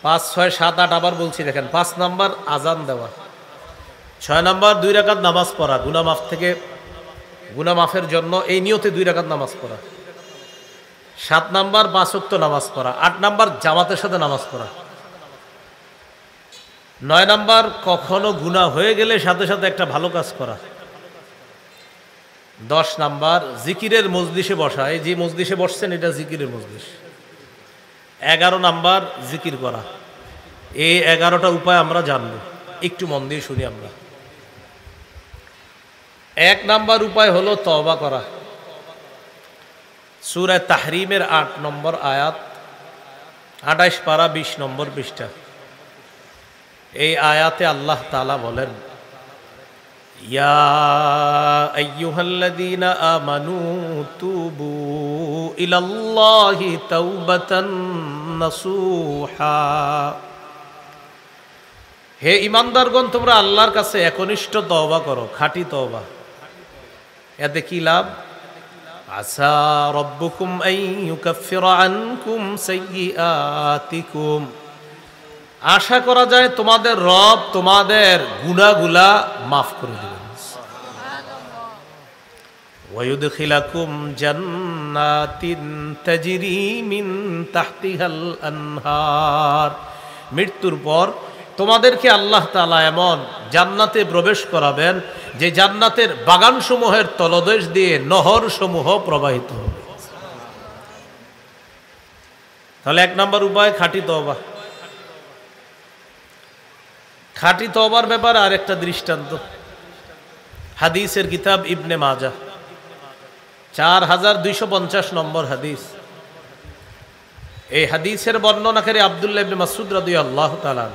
5, 6, 7, 8 আবার বলছি দেখেন, 5 নম্বর আযান দেওয়া, 6 নম্বর 2 রাকাত নামাজ পড়া গুনাহ মাফের জন্য, এই নিয়তে 2 রাকাত নামাজ পড়া, 7 নম্বর 5 ওয়াক্ত নামাজ পড়া, 8 নম্বর জামাতের সাথে নামাজ পড়া, 9 নম্বর কখনো গুনাহ হয়ে গেলে সাথে সাথে একটা ভালো কাজ করা, 10 নম্বর জিকিরের মজলিসে বসা, এই যে মজলিসে বসছেন এটা জিকিরের মজলিস, 11 নম্বর জিকির করা। এই 11টা উপায় আমরা জানব, একটু মন দিয়ে শুনি আমরা। 1 নম্বর উপায় হলো তওবা করা। সূরা তাহরিমের 8 নম্বর আয়াত, 28 পারা 20 নম্বর পৃষ্ঠা। এই আয়াতে আল্লাহ তাআলা বলেন, ইয়া আইয়ুহাল্লাযীনা আমানু তুবু ইলাল্লাহি তাওবাতান নাসুহা, হে ঈমানদারগণ তোমরা আল্লাহর কাছে একনিষ্ঠ তওবা করো, খাঁটি তওবা। এতে কি লাভ? আসা রব্বুকুম আন ইউকাফিরা আনকুম সাইয়্যাতিকুম, আশা করা যায় তোমাদের রব তোমাদের গুনাহগুলা মাফ করে দিবেন। ওয়ায়ুদখিলাকুম জান্নাতিন তাজরি মিন তাহতিহাল আনহার, মৃত্যুর পর তোমাদেরকে আল্লাহ তাআলা এমন জান্নাতে প্রবেশ করাবেন যে জান্নাতের বাগানসমূহের তলদেশ দিয়ে নহরসমূহ প্রবাহিত হবে। তাহলে এক নম্বর উপায় খাঁটি তওবা। খাঁটি তওবার ব্যাপারে আরেকটা দৃষ্টান্ত, হাদিসের কিতাব ইবনে মাজাহ 4250 নম্বর হাদিস। এই হাদিসের বর্ণনাকারী আব্দুল্লাহ ইবনে মাসউদ রাদিয়াল্লাহু তাআলা।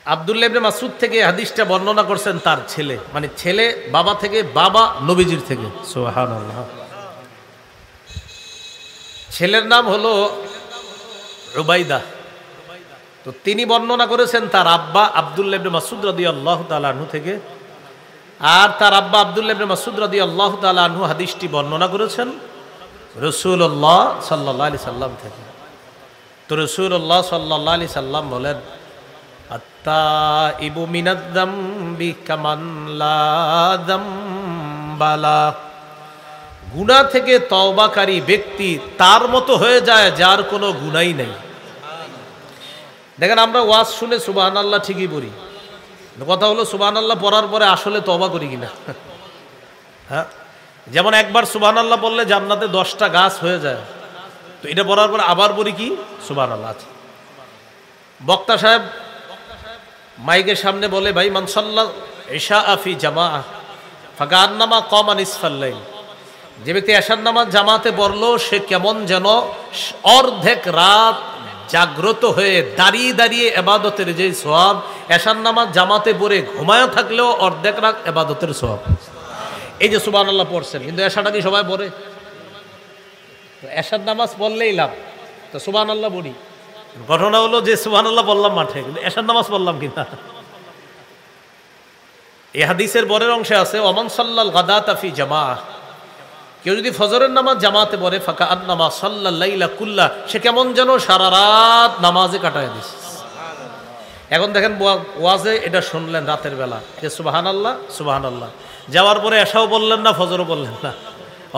আব্দুল্লাহ ইবনে মাসউদ থেকে হাদিসটা বর্ণনা করছেন তার ছেলে, মানে ছেলে বাবা থেকে, বাবা নবীজির থেকে। সুবহানাল্লাহ। ছেলের নাম হলো উবাইদা। তো তিনি বর্ণনা করেছেন তার আব্বা আব্দুল্লাহ ইবনে মাসউদ রাদিয়াল্লাহু তাআলা আনহু থেকে, আর তার আব্বা আব্দুল্লাহ ইবনে মাসউদ রাদিয়াল্লাহু তাআলা আনহু হাদিসটি বর্ণনা করেছেন রাসূলুল্লাহ সাল্লাল্লাহু আলাইহি সাল্লাম থেকে। তো রাসূলুল্লাহ সাল্লাল্লাহু আলাইহি সাল্লাম বলেন, আত্তাইবু মিনায-যামবি কামান লা যামবালা, গুনাহ থেকে তওবাকারী ব্যক্তি তার মতো হয়ে যায় যার কোনো গুনাহই নেই। দেখেন আমরা ওয়াজ শুনে সুবহানাল্লাহ ঠিকই পড়ি, কথা হলো সুবহানাল্লাহ পড়ার পরে আসলে তওবা করি কিনা। হ্যাঁ, যেমন একবার সুবহানাল্লাহ বললে জান্নাতে 10টা গাছ হয়ে যায়, তো এটা পড়ার পরে আবার পড়ি কি সুবহানাল্লাহ। আছে বক্তা সাহেব মাইকের সামনে বলে, ভাই মান সাল্লা ইশা ফি জামাআ ফাকান্নামা কামা নিসফাল লাইল, যে ব্যক্তি এশার নামাজ জামাতে পড়লো সে কেমন যেন অর্ধেক রাত জাগ্রত হয়ে দাঁড়িয়ে দাঁড়িয়ে ইবাদতের যে সওয়াব, এশার নামাজ জামাতে পড়ে ঘুমায় থাকলেও অর্ধেক রাত ইবাদতের সওয়াব। এই যে সুবহানাল্লাহ পড়ছেন, কিন্তু এশাটা কি সবাই পড়ে? তো এশার নামাজ পড়লেই লাভ, তো সুবহানাল্লাহ পড়ি। ঘটনা হলো যে সুবহানাল্লাহ বললাম মাঠে, কিন্তু এশার নামাজ পড়লাম কিনা। এই হাদিসের পরের অংশে আছে, ওমান সাল্লাল গাদাতা ফি জামাআহ, কেউ যদি ফজরের নামাজ জামাতে পড়ে ফাঁকা আন্নামা সাল্লাল লাইলা কুল্লা, সে কেমন যেন সারা রাত নামাজে কাটায় দিছে। এখন দেখেন ওয়াজে এটা শুনলেন রাতের বেলা যে সুবহানাল্লাহ সুবহানাল্লাহ, যাওয়ার পরে এশাও বললেন না, ফজরও বললেন না,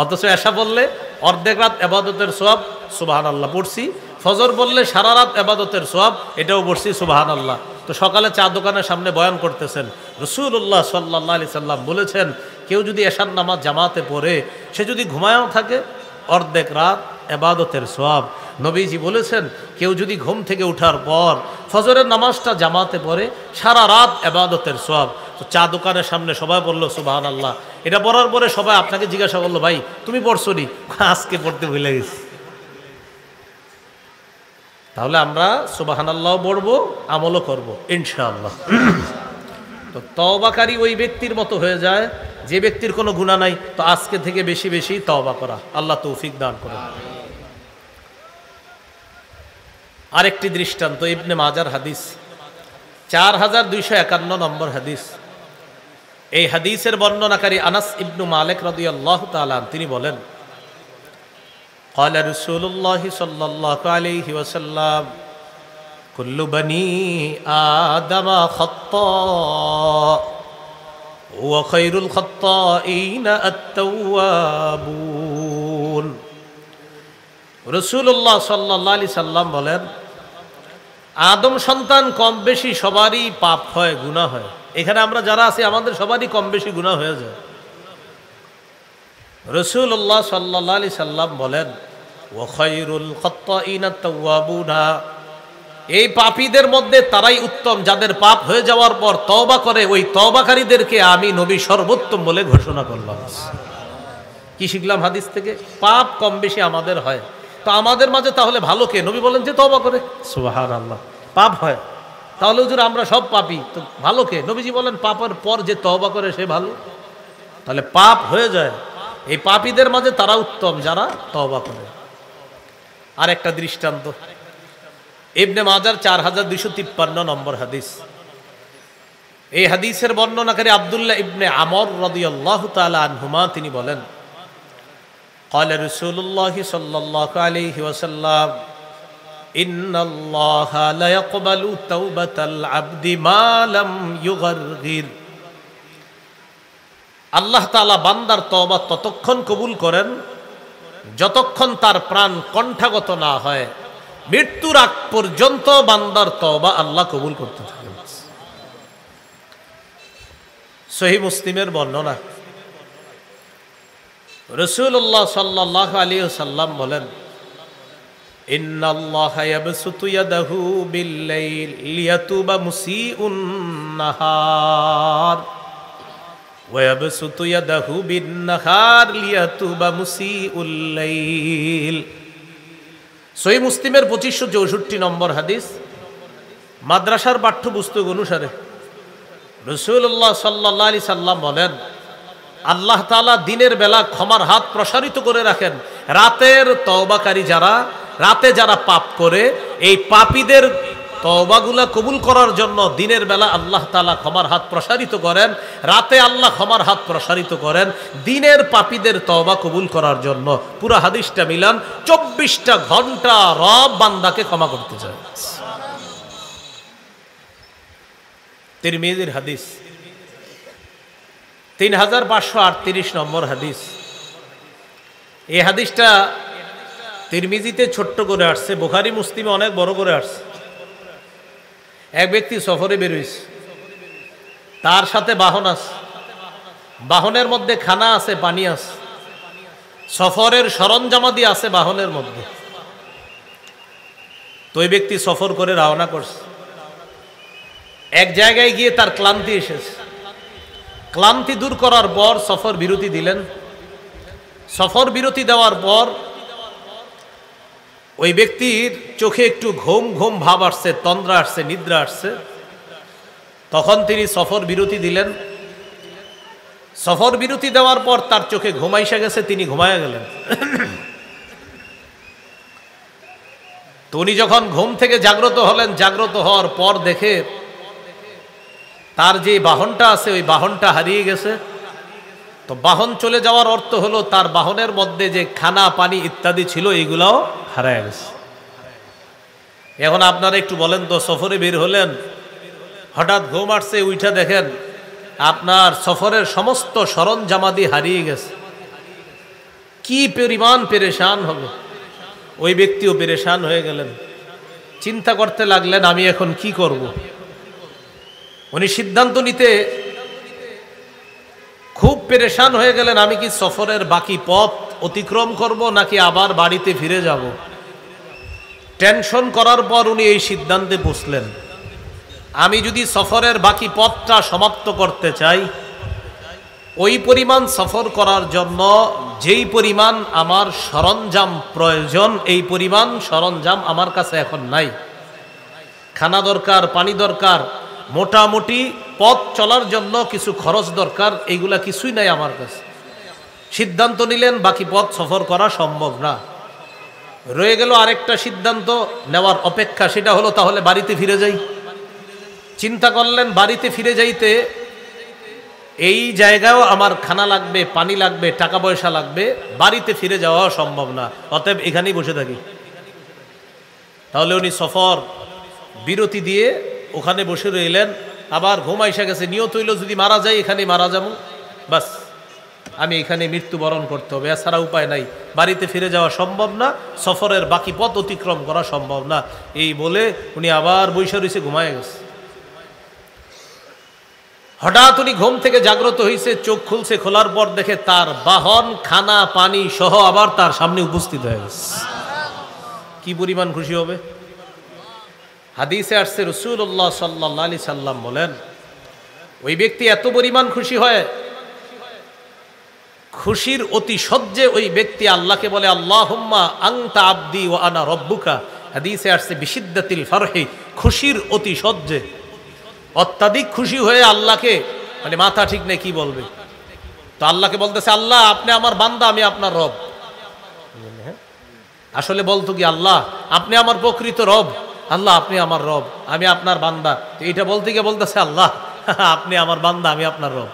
অথচ এশা বললে অর্ধেক রাত ইবাদতের সওয়াব সুবহানাল্লাহ পড়ছি, ফজর বললে সারা রাত ইবাদতের সওয়াব এটাও পড়ছি সুবহানাল্লাহ। তো সকালে চা দোকানের সামনে বয়ান করতেছেন, রাসূলুল্লাহ সাল্লাল্লাহু আলাইহি সাল্লাম বলেছেন কেউ যদি এশার নামাজ জামাতে পড়ে সে যদি ঘুমায়ও থাকে অর্ধেক রাত ইবাদতের সওয়াব। নবীজি বলেছেন কেউ যদি ঘুম থেকে ওঠার পর ফজরের নামাজটা জামাতে পড়ে সারা রাত ইবাদতের সওয়াব। তো চা দোকানের সামনে সবাই বললো সুবহানাল্লাহ। এটা পড়ার পরে সবাই আপনাকে জিজ্ঞাসা করলো, ভাই তুমি পড়ছো নি? আজকে পড়তে ভুলে গেছি। তাহলে আমরা সুবহানাল্লাহ পড়বো, আমলও করবো ইনশাআল্লাহ। তো তওবাকারী ওই ব্যক্তির মতো হয়ে যায় যে ব্যক্তির কোনো গুনাহ নাই। তো আজকে থেকে বেশি বেশি তওবা করা, আল্লাহ তৌফিক দান করুন। আরেকটি দৃষ্টান্ত ইবনে মাজার হাদিস 4251 নম্বর হাদিস। এই হাদিসের বর্ণনাকারী আনাস ইবনু মালিক রাদিয়াল্লাহু তাআলা তিনি বলেন, قال رسول الله صلى الله عليه وسلم كل بني آدم خطاء وخير الخطائين التوابون। রাসূলুল্লাহ সাল্লাল্লাহু আলাইহি সাল্লাম বলেন, আদম সন্তান কম বেশি সবারই পাপ হয়, গুনাহ হয়। এখানে আমরা যারা আছি আমাদের সবারই কম বেশি গুনাহ হয়ে যায়। রাসূলুল্লাহ সাল্লাল্লাহু আলাইহি সাল্লাম বলেন, ওয়া খায়রুল খাত্তাইনা তাওয়াবুনা, এই পাপীদের মধ্যে তারাই উত্তম যাদের পাপ হয়ে যাওয়ার পর তওবা করে, ওই তওবাকারীদেরকে আমি নবী সর্বোত্তম বলে ঘোষণা করলাম। কি শিখলাম হাদিস থেকে? পাপ কম বেশি আমাদের হয়, তো আমাদের মাঝে তাহলে ভালো কে? নবী বলেন যে তওবা করে। সুবহানাল্লাহ। পাপ হয়, তাহলে হুজুর আমরা সব পাপী, তো ভালো কে? নবীজি বলেন পাপের পর যে তওবা করে সে ভালো। তাহলে পাপ হয়ে যায়, এই পাপীদের মাঝে তারা উত্তম যারা তওবা করে। আর একটা দৃষ্টান্ত ইবনে মাজার 4253 নম্বর হাদিস। এই হাদিসের বর্ণনাকারী আব্দুল্লাহ ইবনে আমর রাদিয়াল্লাহু তাআলা আনহুমা তিনি বলেন, قال رسول الله صلى الله عليه وسلم ইন্নাল্লাহা লা ইয়াকবালু তাওবাতাল আবদি মা লাম ইউগারগির। আল্লাহ তাআলা বান্দার তওবা ততক্ষণ কবুল করেন যতক্ষণ তার প্রাণ কণ্ঠাগত না হয়। মৃত্যুর আগ পর্যন্ত বান্দার তওবা আল্লাহ কবুল করতে থাকেন। সহিহ মুসলিমের বর্ণনা, রাসূলুল্লাহ সাল্লাল্লাহু আলাইহি ওয়াসাল্লাম বলেন, ইন্নাল্লাহা ইয়াবসুতু ইয়াদাহু বিল-লাইল লিয়াতুবা মুসিউন নাহার ওয়া ইয়াবসুতু ইয়াদাহু বিন-নাহার লিয়াতুবা মুসিউল লাইল। সহিহ মুসলিমের 2564 নম্বর হাদিস। মাদ্রাসার পাঠ্যপুস্তক অনুসারে রাসূলুল্লাহ সাল্লাল্লাহু আলাইহি সাল্লাম বলেন, আল্লাহ তাআলা দিনের বেলা ক্ষমার হাত প্রসারিত করে রাখেন। রাতের তওবাকারী যারা, রাতে যারা পাপ করে, এই পাপীদের তওবাগুলা কবুল করার জন্য দিনের বেলা আল্লাহ তাআলা ক্ষমার হাত প্রসারিত করেন, রাতে আল্লাহ ক্ষমার হাত প্রসারিত করেন দিনের পাপীদের তওবা কবুল করার জন্য। পুরো হাদিসটা মিলান, 24টা ঘন্টা রব বান্দাকে ক্ষমা করতে চায়। তিরমিজির হাদিস, 3538 নম্বর হাদিস। এই হাদিসটা তিরমিজিতে ছোট্ট করে আসছে, বুখারী মুসলিমে অনেক বড় করে আসছে। এক ব্যক্তি সফরে বের হইছে, তার সাথে বাহন আছে, বাহনের মধ্যে খানা আছে, পানি আছে, সফরের সরঞ্জামাদি আছে বাহনের মধ্যে। তো ওই ব্যক্তি সফর করে রওনা করছে। এক জায়গায় গিয়ে তার ক্লান্তি এসেছে। ক্লান্তি দূর করার পর সফর বিরতি দিলেন। সফর বিরতি দেওয়ার পর ওই ব্যক্তির চোখে একটু ঘুম ঘুম ভাব আসছে, তন্দ্রা আসছে, নিদ্রা আসছে। তখন তিনি সফর বিরতি দিলেন। সফর বিরতি দেওয়ার পর তার চোখে ঘুম আইসা গেছে, তিনি ঘুমায়া গেলেন। তো উনি যখন ঘুম থেকে জাগ্রত হলেন, জাগ্রত হওয়ার পর দেখে তার যে বাহনটা আছে ওই বাহনটা হারিয়ে গেছে। তো বাহন চলে যাওয়ার অর্থ হলো তার বাহনের মধ্যে যে খানা পানি ইত্যাদি ছিল এগুলাও হারায় গেছে। এখন আপনারা একটু বলেন তো, সফরে বের হলেন, হঠাৎ ঘুম আসছে, উইঠা দেখেন আপনার সফরের সমস্ত সরঞ্জামাদি হারিয়ে গেছে, কি পরিমাণ পেরেশান হবে। ওই ব্যক্তিও পেরেশান হয়ে গেলেন, চিন্তা করতে লাগলেন আমি এখন কি করব। উনি সিদ্ধান্ত নিতে খুব পেরেশান হয়ে গেলেন, আমি কি সফরের বাকি পথ অতিক্রম করব নাকি আবার বাড়িতে ফিরে যাব। টেনশন করার পর উনি এই সিদ্ধান্তে বসলেন, আমি যদি সফরের বাকি পথটা সমাপ্ত করতে চাই, ওই পরিমাণ সফর করার জন্য যেই পরিমাণ আমার সরঞ্জাম প্রয়োজন, এই পরিমাণ সরঞ্জাম আমার কাছে এখন নাই। খানা দরকার, পানি দরকার, মোটামুটি পথ চলার জন্য কিছু খরচ দরকার, এইগুলা কিছুই নাই আমার কাছে। সিদ্ধান্ত নিলেন বাকি পথ সফর করা সম্ভব না। রয়ে গেল আরেকটা সিদ্ধান্ত নেওয়ার অপেক্ষা, সেটা হলো তাহলে বাড়িতে ফিরে যাই। চিন্তা করলেন বাড়িতে ফিরে যাইতে এই জায়গায়ও আমার খানা লাগবে, পানি লাগবে, টাকা পয়সা লাগবে, বাড়িতে ফিরে যাওয়া সম্ভব না, অতএব এখানেই বসে থাকি। তাহলে উনি সফর বিরতি দিয়ে ওখানে বসে রইলেন। আবার ঘুম আইসা গেছে, নিয়ত হইল যদি মারা যায় এখানেই মারা যাবো, বাস আমি এখানে মৃত্যুবরণ করতে হবে, এছাড়া উপায় নাই, বাড়িতে ফিরে যাওয়া সম্ভব না, সফরের বাকি পথ অতিক্রম করা সম্ভব না। এই বলে উনি আবার বৈশা রইছে, ঘুমায় গেছে। হঠাৎ উনি ঘুম থেকে জাগ্রত হয়েছে, চোখ খুলছে, খোলার পর দেখে তার বাহন খানা পানি সহ আবার তার সামনে উপস্থিত হয়ে গেছে। কি পরিমাণ খুশি হবে। হাদিসে আসছে রাসূলুল্লাহ সাল্লাল্লাহু আলাইহি সাল্লাম বলেন, ওই ব্যক্তি এত পরিমাণ খুশি হয়, খুশির অতি সহ্যে ওই ব্যক্তি আল্লাহকে বলে আল্লাহুম্মা আনতা আবদি ওয়া আনা রব্বুকা। হাদিসে আসছে বিশিদ্দাতিল ফারহি, খুশির অতি সহ্যে, অত্যাধিক খুশি হয়ে আল্লাহকে, মানে মাথা ঠিক নেই কি বলবে, তো আল্লাহকে বলতেছে আল্লাহ আপনি আমার বান্দা, আমি আপনার রব। আসলে বলতো কি আল্লাহ আপনি আমার প্রকৃত রব, আল্লাহ আপনি আমার রব, আমি আপনার বান্দা। তো এটা বলতে গিয়ে বলতেছে আল্লাহ আপনি আমার বান্দা, আমি আপনার রব।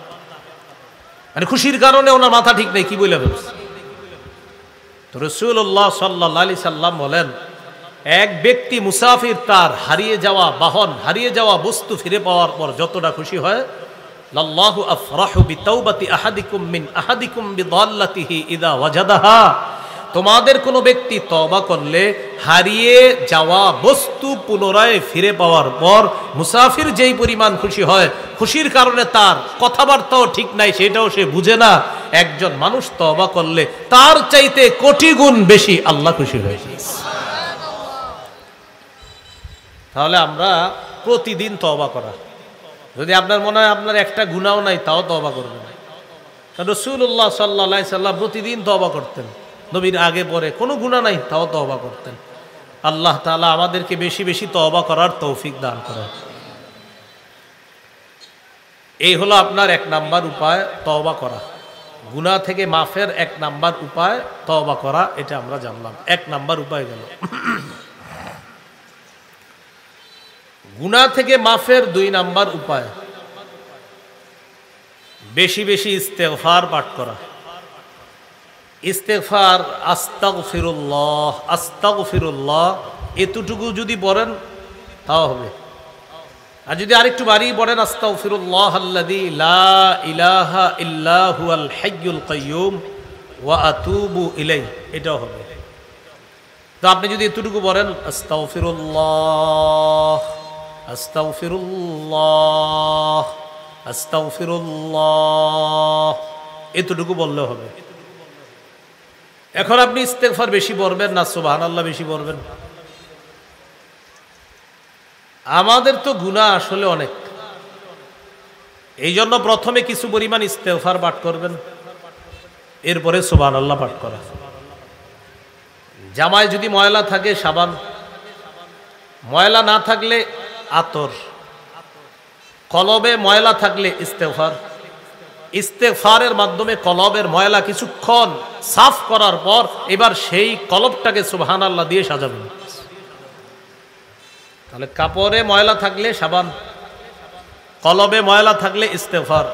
মানে খুশির কারণে ওনার মাথা ঠিক নেই কি বলে ফেলছে। তো রাসূলুল্লাহ সাল্লাল্লাহু আলাইহি সাল্লাম বলেন, এক ব্যক্তি মুসাফির তার হারিয়ে যাওয়া বাহন, হারিয়ে যাওয়া বস্তু ফিরে পাওয়ার পর যতটা খুশি হয়, লাল্লাহু আফরাহু বিতাওবাতি আহাদিকুম মিন আহাদিকুম বিদাল্লাতিহি ইযা ওয়াজাদাহা, তোমাদের কোনো ব্যক্তি তওবা করলে হারিয়ে যাওয়া বস্তু পুনরায় ফিরে পাওয়ার পর মুসাফির যেই পরিমাণ খুশি হয়, খুশির কারণে তার কথাবার্তাও ঠিক নাই, সেটাও সে বুঝে না, একজন মানুষ তওবা করলে তার চাইতে কোটি গুণ বেশি আল্লাহ খুশি হয়ে যায়। তাহলে আমরা প্রতিদিন তওবা করা, যদি আপনার মনে হয় আপনার একটা গুনাহ নাই তাও তওবা করবেন। কারণ রাসূলুল্লাহ সাল্লাল্লাহু আলাইহি সাল্লাম প্রতিদিন তওবা করতেন, নবীর আগে পরে কোনো গুনাহ নাই তাও তওবা করতেন। আল্লাহ তাআলা আমাদেরকে বেশি বেশি তওবা করার তৌফিক দান করেন। এই হলো আপনার এক নাম্বার উপায়, তওবা করা। গুনাহ থেকে মাফের এক নাম্বার উপায় তওবা করা, এটা আমরা জানলাম। এক নাম্বার উপায় গেল। গুনাহ থেকে মাফের দুই নাম্বার উপায় বেশি বেশি ইস্তেগফার পাঠ করা। ইস্তেগফার, আস্তাগফিরুল্লাহ আস্তাগফিরুল্লাহ, এতটুকু যদি পড়েন তাও হবে। আর যদি আরেকটু বাড়িয়ে পড়েন, আস্তাগফিরুল্লাহ আল্লাযী লা ইলাহা ইল্লা হুয়াল হাইয়ুল কাইয়্যুম ওয়া আতুবু ইলাইহি, এটাও হবে। তো আপনি যদি এতটুকু পড়েন, আস্তাগফিরুল্লাহ আস্তাগফিরুল্লাহ আস্তাগফিরুল্লাহ, এতটুকু বললে হবে। এখন আপনি ইস্তেগফার বেশি পড়বেন না সুবহানাল্লাহ বেশি পড়বেন? আমাদের তো গুনাহ আসলে অনেক, এই জন্য প্রথমে কিছু পরিমাণ ইস্তেগফার পাঠ করবেন, এরপরে সুবহানাল্লাহ পাঠ করা। জামায় যদি ময়লা থাকে সাবান, ময়লা না থাকলে আতর, কলবে ময়লা থাকলে ইস্তেগফার। ইস্তেগফারের মাধ্যমে কলবের ময়লা কিছুক্ষণ সাফ করার পর এবার সেই কলবটাকে সুবহানাল্লাহ দিয়ে সাজাবেন। তাহলে কাপড়ে ময়লা থাকলে সাবান, কলবে ময়লা থাকলে ইস্তেগফার,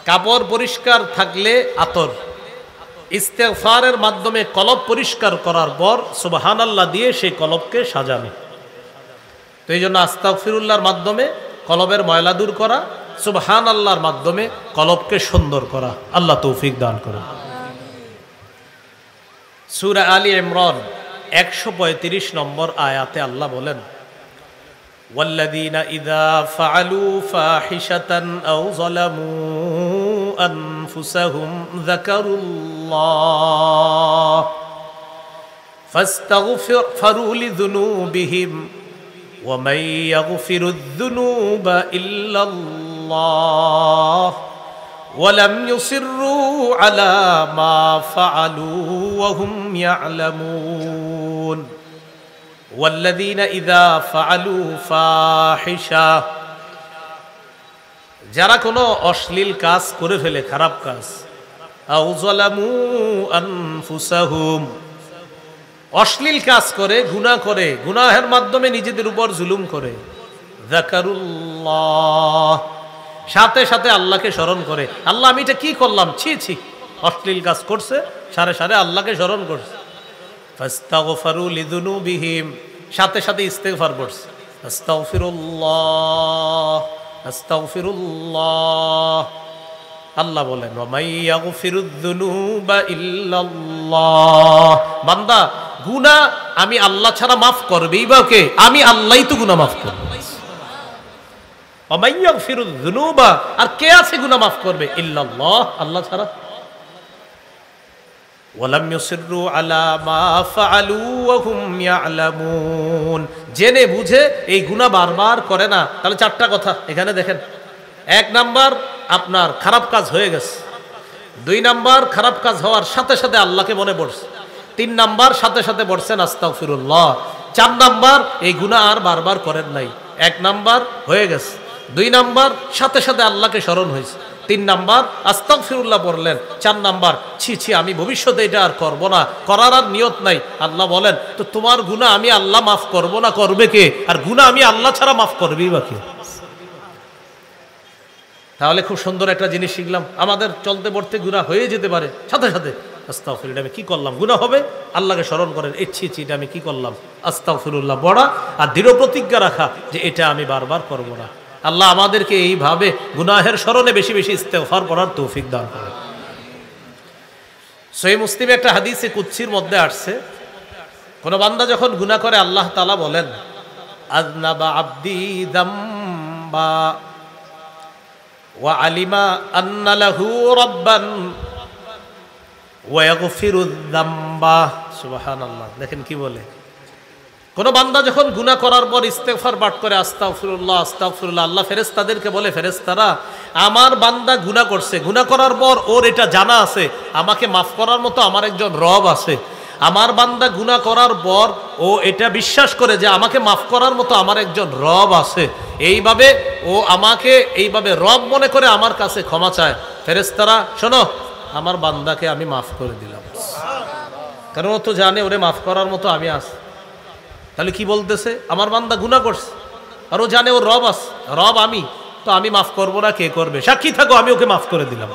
কাপড় পরিষ্কার থাকলে আতর। ইস্তেগফারের মাধ্যমে কলব পরিষ্কার করার পর সুবহানাল্লাহ দিয়ে সেই কলবকে সাজাবে। তো এই জন্য আস্তাগফিরুল্লাহর মাধ্যমে কলবের ময়লা দূর করা, সুবহানাল্লাহর মাধ্যমে কলবকে সুন্দর করা। আল্লাহ তৌফিক দান করুন। সূরা আলী ইমরান 135 নম্বর আয়াতে আল্লাহ বলেন, ওয়াল্লাযীনা ইযা ফাআলু ফাহিশাতান আও যালামু আনফুসাহুম যাকারুল্লাহ ফাস্তাগফিরু লিযুনুবিহিম ومن يغفر الذنوب إلا الله ولم يصروا على ما فعلوا وهم يعلمون والذين إذا فعلوا فاحشة, যারা কোনো অশ্লীল কাজ করে ফেলে, খারাপ কাজ, আও যালামু আনফুসাহুম, অশ্লীল কাজ করে, গুনাহ করে, গুনাহের মাধ্যমে নিজেদের উপর জুলুম করে, যাকারুল্লাহ, সাথে সাথে আল্লাহকে স্মরণ করে। আল্লাহ আমি এটা কি করলাম, ছি ছি, অশ্লীল কাজ করছে, সাথে সাথে আল্লাহকে স্মরণ করছে। ফাস্তাগফিরু লিযুনুবিহিম, সাথে সাথে ইস্তেগফার করছে, আস্তাগফিরুল্লাহ আস্তাগফিরুল্লাহ। আল্লাহ বলেন, ওয়া মান ইয়াগফিরুয যুনুবা ইল্লাল্লাহ, বান্দা গুনাহ আমি আল্লাহ ছাড়া মাফ করবেই বা কে? আমি আল্লাহই তো গুনাহ মাফ করব। ওয়া মান ইয়াগফিরুয যুনুবা, আর কে আছে গুনাহ মাফ করবে? ইল্লাল্লাহ, আল্লাহ ছাড়া। ওয়া লাম ইউসিররু আলা মা ফাআলু ওয়া হুম ইয়ালামুন, জেনে বুঝে এই গুনাহ বারবার করে না। তাহলে চারটা কথা এখানে দেখেন। এক নাম্বার, আপনার খারাপ কাজ হয়ে গেছে। দুই নাম্বার, খারাপ কাজ হওয়ার সাথে সাথে আল্লাহকে মনে পড়ছে। তিন নাম্বার, সাথে সাথে পড়ছেন আস্তাগফিরুল্লাহ। চার নাম্বার, এই গুনাহ আর বারবার করেন নাই। এক নাম্বার হয়ে গেছে, দুই নাম্বার সাথে সাথে আল্লাহকে স্মরণ হয়েছে, তিন নাম্বার আস্তাগফিরুল্লাহ পড়লেন, চার নাম্বার ছি ছি আমি ভবিষ্যতে এটা আর করব না, করার আর নিয়ত নাই। আল্লাহ বলেন, তো তোমার গুনাহ আমি আল্লাহ মাফ করব না, করবে কে? আর গুনাহ আমি আল্লাহ ছাড়া মাফ করবেই বা কে? তাহলে খুব সুন্দর একটা জিনিস শিখলাম, আমাদের চলতে পড়তে গুনাহ হয়ে যেতে পারে, সাথে সাথে আস্তাগফিরুল্লাহ, আমি কি করলাম, গুনাহ হবে, আল্লাহকে স্মরণ করেন, ছি এটা আমি কি করলাম, আস্তাগফিরুল্লাহ পড়া আর দৃঢ় প্রতিজ্ঞা রাখা যে এটা আমি বারবার করব না। আল্লাহ আমাদেরকে এইভাবে গুনাহের স্মরণে বেশি বেশি ইস্তেগফার পড়ার তৌফিক দান করেন। সহিহ মুসলিমে একটা হাদিসে কুদসির মধ্যে আসছে, কোন বান্দা যখন গুনাহ করে আল্লাহ তাআলা বলেন, আযনাবা আবদি যামবা ওয়া আলিমা আন্না লাহু রাব্বান ওয়া ইয়াগফিরুয যামবা। সুবহানাল্লাহ, দেখেন কি বলে। কোন বান্দা যখন গুনাহ করার পর ইস্তেগফার পাঠ করে আস্তাগফিরুল্লাহ আস্তাগফিরুল্লাহ, আল্লাহ ফেরেশতাদেরকে বলে, ফেরেশতারা আমার বান্দা গুনাহ করছে, গুনাহ করার পর ওর এটা জানা আছে আমাকে মাফ করার মতো আমার একজন রব আছে। আমার বান্দা গুনাহ করার পর ও এটা বিশ্বাস করে যে আমাকে মাফ করার মতো আমার একজন রব আছে, এইভাবে ও আমাকে এইভাবে রব মনে করে আমার কাছে ক্ষমা চায়। ফেরেশতারা শোনো, আমার বান্দাকে আমি মাফ করে দিলাম, কারণ ও তো জানে ওরে মাফ করার মতো আমি আছি। তাহলে কি বলতেছে, আমার বান্দা গুনাহ করছে আর ও জানে ওর রব আছে, রব আমি, তো আমি মাফ করবো না, কে করবে, সাক্ষী থাকো আমি ওকে মাফ করে দিলাম।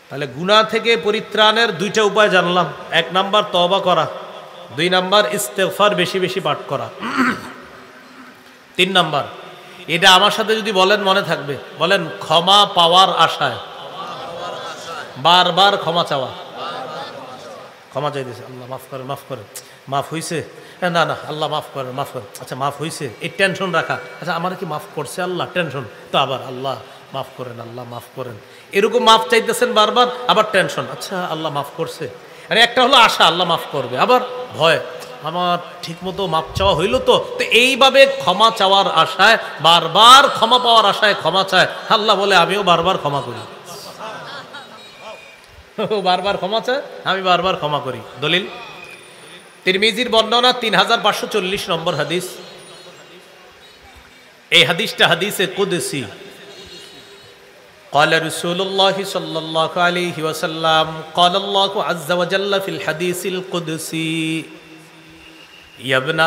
তাহলে গুনাহ থেকে পরিত্রাণের দুইটা উপায় জানলাম, 1 নাম্বার তওবা করা, 2 নাম্বার ইস্তেগফার বেশি বেশি পাঠ করা, 3 নাম্বার এটা আমার সাথে যদি বলেন মনে থাকবে, বলেন ক্ষমা পাওয়ার আশায় বারবার ক্ষমা চাওয়া। ক্ষমা চাইতেছে, আল্লাহ মাফ করেন, মাফ করেন, মাফ হয়েছে, না না আল্লাহ মাফ করেন, মাফ করেন, আচ্ছা মাফ হয়েছে, এই টেনশন রাখা, আচ্ছা আমার কি মাফ করছে আল্লাহ, টেনশন, তো আবার আল্লাহ মাফ করেন, আল্লাহ মাফ করেন, এরকম মাফ চাইতেছেন বারবার, আবার টেনশন, আচ্ছা আল্লাহ মাফ করছে। মানে একটা হলো আশা আল্লাহ মাফ করবে, আবার ভয় আমার ঠিক মতো মাফ চাওয়া হইল তো। এইভাবে ক্ষমা চাওয়ার আশায় বারবার ক্ষমা পাওয়ার আশায় ক্ষমা চায়। আল্লাহ বলে আমিও বারবার ক্ষমা করি, বারবার ক্ষমা চায়, আমি বারবার ক্ষমা করি। দলিল তিরমিজির বর্ণনা 3540 নম্বর হাদিস। এই হাদিসটা হাদিসে কুদসি। قال رسول الله صلى الله عليه وسلم قال الله عز وجل في الحديث القدسي يا ابن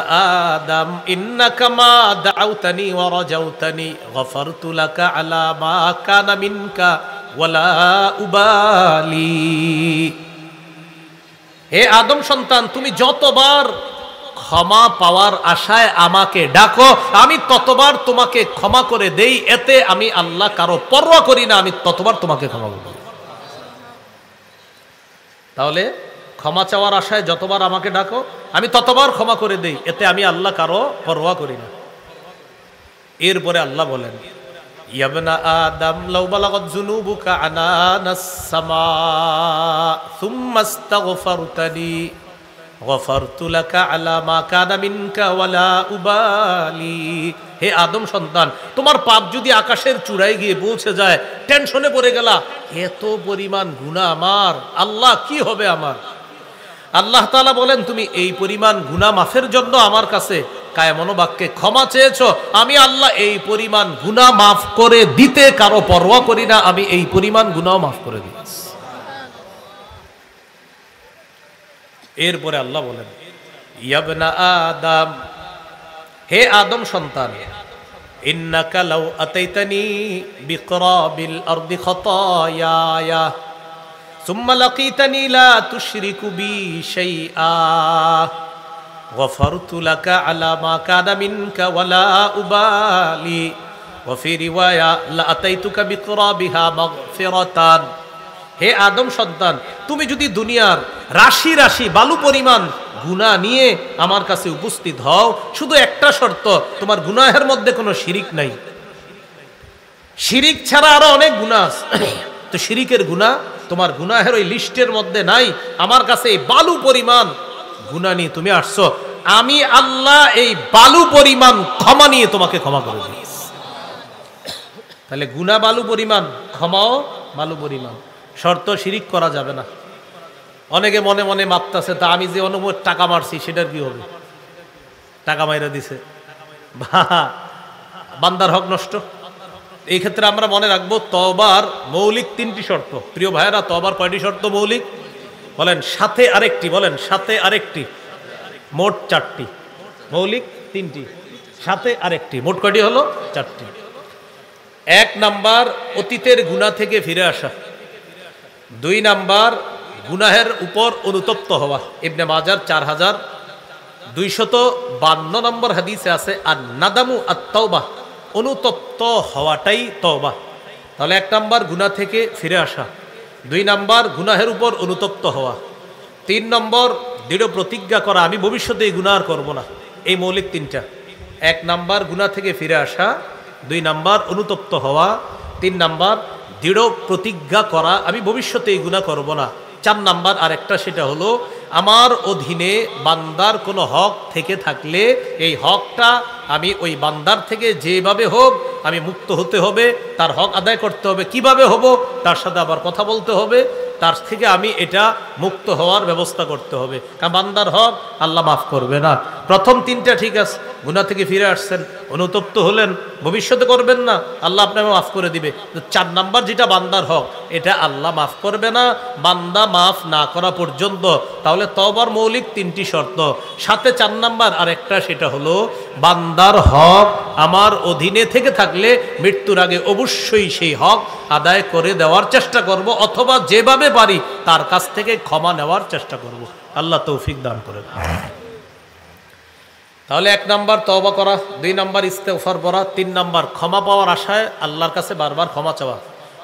آدم إنك ما دعوتني ورجوتني غفرت لك على ما كان منك ولا أبالي। হে আদম সন্তান, তুমি যতবার ক্ষমা পাওয়ার আশায় আমাকে ডাকো আমি ততবার তোমাকে ক্ষমা করে দেই, এতে আমি আল্লাহ কারো পরোয়া করি না, আমি ততবার তোমাকে ক্ষমা করব। তাহলে ক্ষমা চাওয়ার আশায় যতবার আমাকে ডাকো আমি ততবার ক্ষমা করে দেই, এতে আমি আল্লাহ কারো পরোয়া করি না। এরপরে আল্লাহ বলেন, ইয়া ইবনা আদম লাউ বালাগাত যুনুবুকা আনানাস সামা সুম্মা আস্তাগফারতানি গফারতু লাকা আলা মা কানা মিনকা ওয়ালা উবালি। হে আদম সন্তান, তোমার পাপ যদি আকাশের চূড়ায় গিয়ে পৌঁছে যায়, টেনশনে পড়ে গেলা, এত পরিমাণ গুনাহ আমার, আল্লাহ কি হবে আমার। আল্লাহ তাআলা বলেন, তুমি এই পরিমাণ গুনাহ মাফের জন্য আমার কাছে কায়মনোবাক্যে ক্ষমা চেয়েছো, আমি আল্লাহ এই পরিমাণ গুনাহ মাফ করে দিতে কারো পরোয়া করি না, আমি এই পরিমাণ গুনাহ মাফ করে দিই। এরপরে আল্লাহ বলেন, ইয়া ইবনা আদম, হে আদম সন্তান, ইন্নাকা লাউ আতাইতানি বিকরাবিল আরদি খাতায়ায়া সুম্মা লাকিতানি লা তুশরিকু বি শাইআ গফারতু লাকা আলা মা কানা মিনকা ওয়ালা উবালি ওয়া ফি রিওয়ায়া লা আতাইতুকা বিকরাবিহা মাগফিরাতান। হে আদম সন্তান, তুমি যদি দুনিয়ার রাশি রাশি বালু পরিমাণ গুনাহ নিয়ে আমার কাছে উপস্থিত হও, শুধু একটা শর্ত, তোমার গুনাহের মধ্যে কোনো শিরিক নাই। শিরিক ছাড়া আরো অনেক গুনাহ আছে, তো শিরিকের গুনাহ তোমার গুনাহের ওই লিস্টের মধ্যে নাই, আমার কাছে এই বালু পরিমাণ গুনাহ নিয়ে তুমি আসছো, আমি আল্লাহ এই বালু পরিমাণ ক্ষমা নিয়ে তোমাকে ক্ষমা করে দিই। তাহলে গুনাহ বালু পরিমাণ, ক্ষমাও বালু পরিমাণ, শর্ত শিরিক করা যাবে না। অনেকে মনে মনে মাপতাছে, তা আমি যে অনুমোদ টাকা মারছি সেটার কি হবে, টাকা মাইরা দিছে, বান্দার হক নষ্ট। এই ক্ষেত্রে আমরা মনে রাখবো, তওবার মৌলিক 3টি শর্ত। প্রিয় ভাইয়েরা, তওবার কয়টি শর্ত মৌলিক বলেন? সাথে আরেকটি, বলেন সাথে আরেকটি, মোট 4টি। মৌলিক 3টি, সাথে আরেকটি, মোট কয়টি হলো? 4টি। 1 নাম্বার, অতীতের গুনাহ থেকে ফিরে আসা। 2 নাম্বার গুনাহের উপর অনুতপ্ত হওয়া। ইবনে মাজার 4252 নম্বর হাদিসে আছে আর নাদামু আত-তাওবা, অনুতপ্ত হওয়াটাই তওবা। তাহলে 1 নাম্বার গুনাহ থেকে ফিরে আসা, 2 নাম্বার গুনাহের উপর অনুতপ্ত হওয়া, 3 নম্বর দৃঢ় প্রতিজ্ঞা করা আমি ভবিষ্যতে এই গুনাহ আর করব না। এই মৌলিক 3টা। 1 নাম্বার গুনাহ থেকে ফিরে আসা, 2 নাম্বার অনুতপ্ত হওয়া, 3 নাম্বার দৃঢ় প্রতিজ্ঞা করা আমি ভবিষ্যতে এই গুনাহ করব না। 4 নাম্বার আরেকটা, সেটা হলো আমার অধীনে বান্দার কোনো হক থেকে থাকলে এই হকটা আমি ওই বান্দার থেকে যেভাবে হোক আমি মুক্ত হতে হবে, তার হক আদায় করতে হবে। কিভাবে হব? তার সাথে আবার কথা বলতে হবে, তার থেকে আমি এটা মুক্ত হওয়ার ব্যবস্থা করতে হবে, কারণ বান্দার হক আল্লাহ মাফ করবে না। প্রথম 3টা ঠিক আছে, গুনাহ থেকে ফিরে আসছেন, অনুতপ্ত হলেন, ভবিষ্যতে করবেন না, আল্লাহ আপনাকে মাফ করে দিবে। 4 নাম্বার যেটা বান্দার হক, এটা আল্লাহ মাফ করবে না বান্দা মাফ না করা পর্যন্ত। তাহলে তওবার মৌলিক 3টি শর্ত, সাথে 4 নাম্বার আরেকটা, সেটা হলো বান্দার হক আমার অধীনে থেকে থাকলে মৃত্যুর আগে অবশ্যই সেই হক আদায় করে দেওয়ার চেষ্টা করব, অথবা যেভাবে পারি তার কাছ থেকে ক্ষমা নেওয়ার চেষ্টা করব। আল্লাহ তৌফিক দান করেন। তাহলে 1 নাম্বার তওবা করা, 2 নাম্বার ইস্তেগফার করা, 3 নাম্বার ক্ষমা পাওয়ার আশায় আল্লাহর কাছে বারবার ক্ষমা চাওয়া,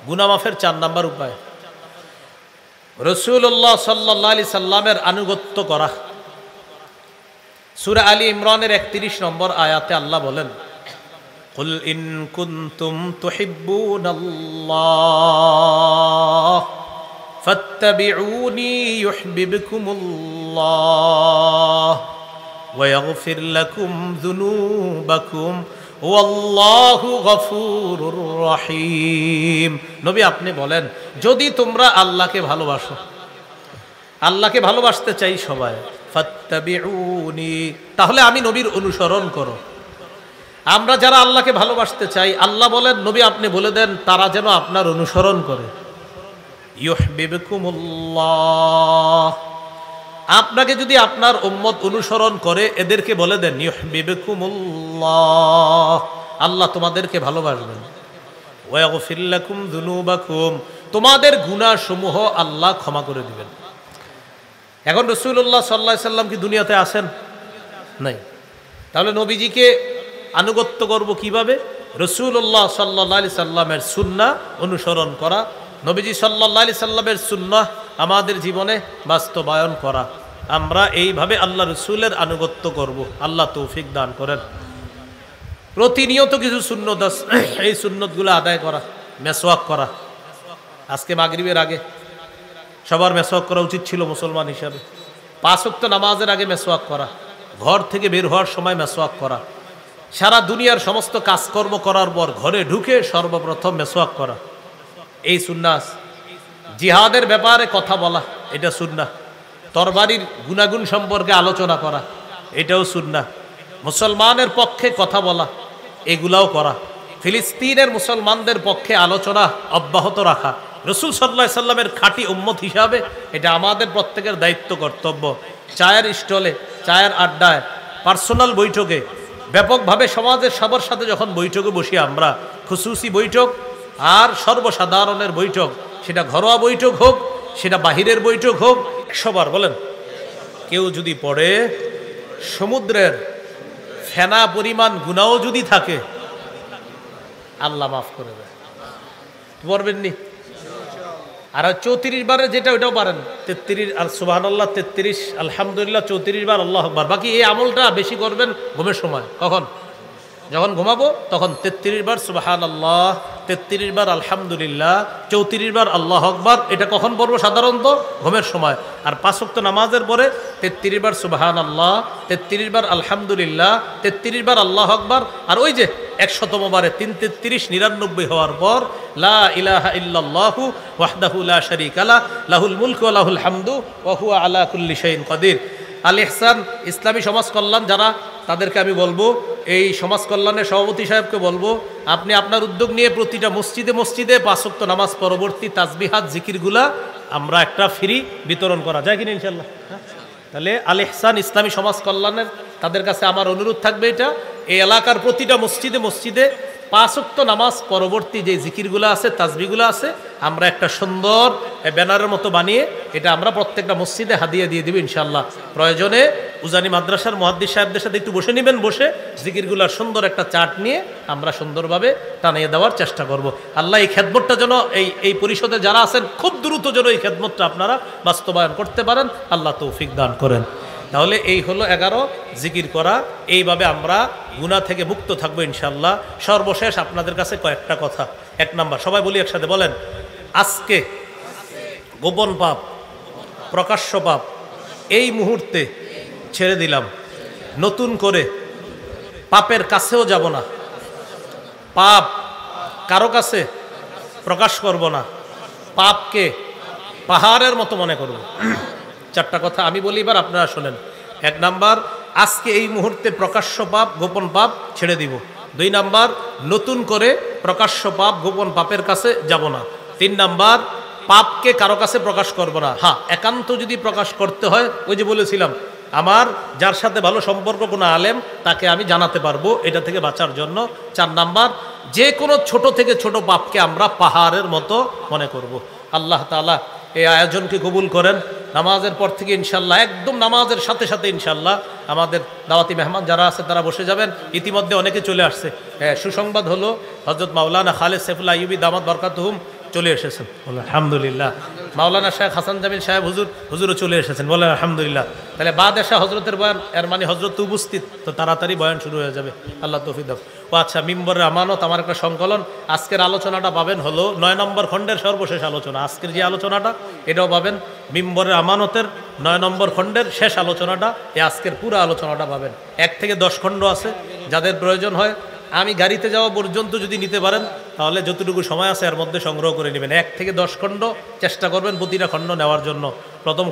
গুনাহ মাফের 4 নাম্বার উপায় রাসূলুল্লাহ সাল্লাল্লাহু আলাইহি সাল্লামের আনুগত্য করা। সূরা আলী ইমরানের 31 নম্বর আয়াতে আল্লাহ বলেন, কুল ইন কুনতুম তুহিব্বুনাল্লাহ ফাত্তাবিউনি ইউহিব্বুকুমুল্লাহ ওয়া ইয়াগফির লাকুম যুনুবাকুম ওয়াল্লাহু গফুরুর রহিম। নবী আপনি বলেন, যদি তোমরা আল্লাহকে ভালোবাসো, আল্লাহকে ভালোবাসতে চাই সবাই, ফাত্তাবিউনি, তাহলে আমি নবীর অনুসরণ করো। আমরা যারা আল্লাহকে ভালোবাসতে চাই, আল্লাহ বলেন নবী আপনি বলে দেন তারা যেন আপনার অনুসরণ করে। ইউহিব্বুকুমুল্লাহ, আপনাকে যদি আপনার উম্মত অনুসরণ করে, এদেরকে বলে দেন ইউহিব্বুকুমুল্লাহ, আল্লাহ তোমাদেরকে ভালোবাসবেন। ওয়া ইয়াগফির লাকুম যুনুবাকুম, তোমাদের গুনাহ সমূহ আল্লাহ ক্ষমা করে দিবেন। এখন রাসূলুল্লাহ সাল্লাল্লাহু আলাইহি সাল্লাম কি দুনিয়াতে আছেন? নাই। তাহলে নবীজিকে আনুগত্য করব কিভাবে? রাসূলুল্লাহ সাল্লাল্লাহু আলাইহি সাল্লামের সুন্নাহ অনুসরণ করা, নবীজি সাল্লাল্লাহু আলাইহি সাল্লামের সুন্নাহ আমাদের জীবনে বাস্তবায়ন করা। আমরা এইভাবে আল্লাহ রসুলের আনুগত্য করব। আল্লাহ তৌফিক দান করেন। প্রতিনিয়ত কিছু সুন্নত আছে, এই সুন্নতগুলো আদায় করা। মেসওয়াক করা, আজকে মাগরিবের আগে সবার মেসওয়াক করা উচিত ছিল মুসলমান হিসাবে। 5 ওয়াক্ত নামাজের আগে মেসওয়াক করা, ঘর থেকে বের হওয়ার সময় মেসওয়াক করা, সারা দুনিয়ার সমস্ত কাজকর্ম করার পর ঘরে ঢুকে সর্বপ্রথম মেসওয়াক করা, এই সুন্নাহ। জিহাদের ব্যাপারে কথা বলা, এটা সুন্নাহ। তরবারির গুনাগুন সম্পর্কে আলোচনা করা, এটাও সুন্নাহ। মুসলমানের পক্ষে কথা বলা, এগুলাও করা। ফিলিস্তিনের মুসলমানদের পক্ষে আলোচনা অব্যাহত রাখা, রাসূল সাল্লাল্লাহু আলাইহি সাল্লামের খাঁটি উম্মত হিসাবে এটা আমাদের প্রত্যেকের দায়িত্ব, কর্তব্য। চায়ের স্টলে, চায়ের আড্ডায়, পার্সোনাল বৈঠকে, ব্যাপকভাবে সমাজের সবার সাথে যখন বৈঠকে বসি আমরা, খুসুসি বৈঠক আর সর্বসাধারণের বৈঠক, সেটা ঘরোয়া বৈঠক হোক, সেটা বাহিরের বৈঠক হোক, 100 বার বলেন, কেউ যদি পড়ে সমুদ্রের ফেনা পরিমাণ গুনাহও যদি থাকে, আল্লাহ মাফ করে দেয়। পড়বেন নি? আর 34 বারে যেটা ওইটাও পারেন, 33 আর সুবহানাল্লাহ 33, আলহামদুলিল্লাহ 34 বার, আল্লাহু আকবার। বাকি এই আমলটা বেশি করবেন ঘুমের সময়। কখন? যখন ঘুমাবো তখন 33 বার সুবহানাল্লাহ, 33 বার আলহামদুলিল্লাহ, 34 বার আল্লাহু আকবার। এটা কখন পড়বো? সাধারণত ঘুমের সময়। আর 5 ওয়াক্ত নামাজের পরে 33 বার সুবহানাল্লাহ, 33 বার আলহামদুলিল্লাহ, 33 বার আল্লাহু আকবার। আর ওই যে 100তম বারে 3 33 99 হওয়ার পর লা ইলাহা ইল্লাল্লাহু ওয়াহদাহু লা শারীকা লাহু লাহুল মুলকু ওয়া লাহুল হামদু ওয়া হুয়া আলা কুল্লি শাইইন কাদির। আল ইহসান ইসলামী সমাজ কল্যাণ যারা, তাদেরকে আমি বলবো, এই সমাজ কল্যাণের সভাপতি সাহেবকে বলবো, আপনি আপনার উদ্যোগ নিয়ে প্রতিটা মসজিদে মসজিদে 5 ওয়াক্ত নামাজ পরবর্তী তাসবিহাত জিকিরগুলা আমরা একটা ফ্রি বিতরণ করা যায় কিনা ইনশাল্লাহ। তাহলে আল ইহসান ইসলামী সমাজ কল্যাণের তাদের কাছে আমার অনুরোধ থাকবে, এটা এই এলাকার প্রতিটা মসজিদে মসজিদে 5 ওয়াক্ত নামাজ পরবর্তী যে জিকিরগুলো আছে, তাসবিহগুলো আছে, আমরা একটা সুন্দর ব্যানারের মতো বানিয়ে এটা আমরা প্রত্যেকটা মসজিদে হাদিয়া দিয়ে দিব ইনশাআল্লাহ। প্রয়োজনে উজানি মাদ্রাসার মুহাদ্দিস সাহেবদের সাথে একটু বসে নেবেন, বসে জিকিরগুলার সুন্দর একটা চার্ট নিয়ে আমরা সুন্দরভাবে টানিয়ে দেওয়ার চেষ্টা করব। আল্লাহ এই খেদমতটা যেন এই পরিষদে যারা আছেন খুব দ্রুত যেন এই খেদমতটা আপনারা বাস্তবায়ন করতে পারেন, আল্লাহ তৌফিক দান করেন। তাহলে এই হলো 11 জিকির করা। এইভাবে আমরা গুনাহ থেকে মুক্ত থাকবো ইনশাআল্লাহ। সর্বশেষ আপনাদের কাছে কয়েকটা কথা। 1 নাম্বার, সবাই বলি একসাথে, বলেন, আজকে গোপন পাপ, প্রকাশ্য পাপ এই মুহূর্তে ছেড়ে দিলাম। নতুন করে পাপের কাছেও যাব না, পাপ কারো কাছে প্রকাশ করব না, পাপকে পাহাড়ের মতো মনে করব। 4টা কথা আমি বলি, এবার আপনারা শোনেন। 1 নাম্বার, আজকে এই মুহূর্তে প্রকাশ্য পাপ গোপন পাপ ছেড়ে দিব। 2 নাম্বার, নতুন করে প্রকাশ্য পাপ গোপন পাপের কাছে যাব না। 3 নাম্বার, পাপকে কারো কাছে প্রকাশ করব না। হ্যাঁ, একান্ত যদি প্রকাশ করতে হয়, ওই যে বলেছিলাম, আমার যার সাথে ভালো সম্পর্ক কোনো আলেম, তাকে আমি জানাতে পারবো এটা থেকে বাঁচার জন্য। 4 নাম্বার, যে কোনো ছোট থেকে ছোট পাপকে আমরা পাহাড়ের মতো মনে করব। আল্লাহ তাআলা এই আয়োজনকে কবুল করেন। নামাজের পর থেকে ইনশাল্লাহ, একদম নামাজের সাথে সাথে ইনশাল্লাহ আমাদের দাওয়াতি মেহমান যারা আছে তারা বসে যাবেন। ইতিমধ্যে অনেকে চলে আসছে। সুসংবাদ হলো হযরত মাওলানা খালেদ সাইফুল্লাহ আইয়ুবী দামাত বরকাতুহুম চলে এসেছেন, আলহামদুলিল্লাহ। মাওলানা শেখ হাসান জামিল সাহেব হুজুরও চলে এসেছেন, বলেন আলহামদুলিল্লাহ। তাহলে বাদ এসা হজরতের বয়ান, এর মানে হজরত তো উপস্থিত, তো তাড়াতাড়ি বয়ান শুরু হয়ে যাবে, আল্লাহ তৌফিক দাও। ও আচ্ছা, মিম্বরের আমানত আমার একটা সংকলন। আজকের আলোচনাটা পাবেন হলো 9 নম্বর খণ্ডের সর্বশেষ আলোচনা। আজকের যে আলোচনাটা এটাও পাবেন মিম্বরের আমানতের 9 নম্বর খণ্ডের শেষ আলোচনাটা। এই আজকের পুরো আলোচনাটা পাবেন। 1 থেকে 10 খণ্ড আছে, যাদের প্রয়োজন হয় আমি গাড়িতে যাওয়া পর্যন্ত যদি নিতে পারেন তাহলে যতটুকু সময় আছে এর মধ্যে সংগ্রহ করে নেবেন। 1 থেকে 10 খণ্ড চেষ্টা করবেন প্রতিটা খণ্ড নেওয়ার জন্য। প্রথম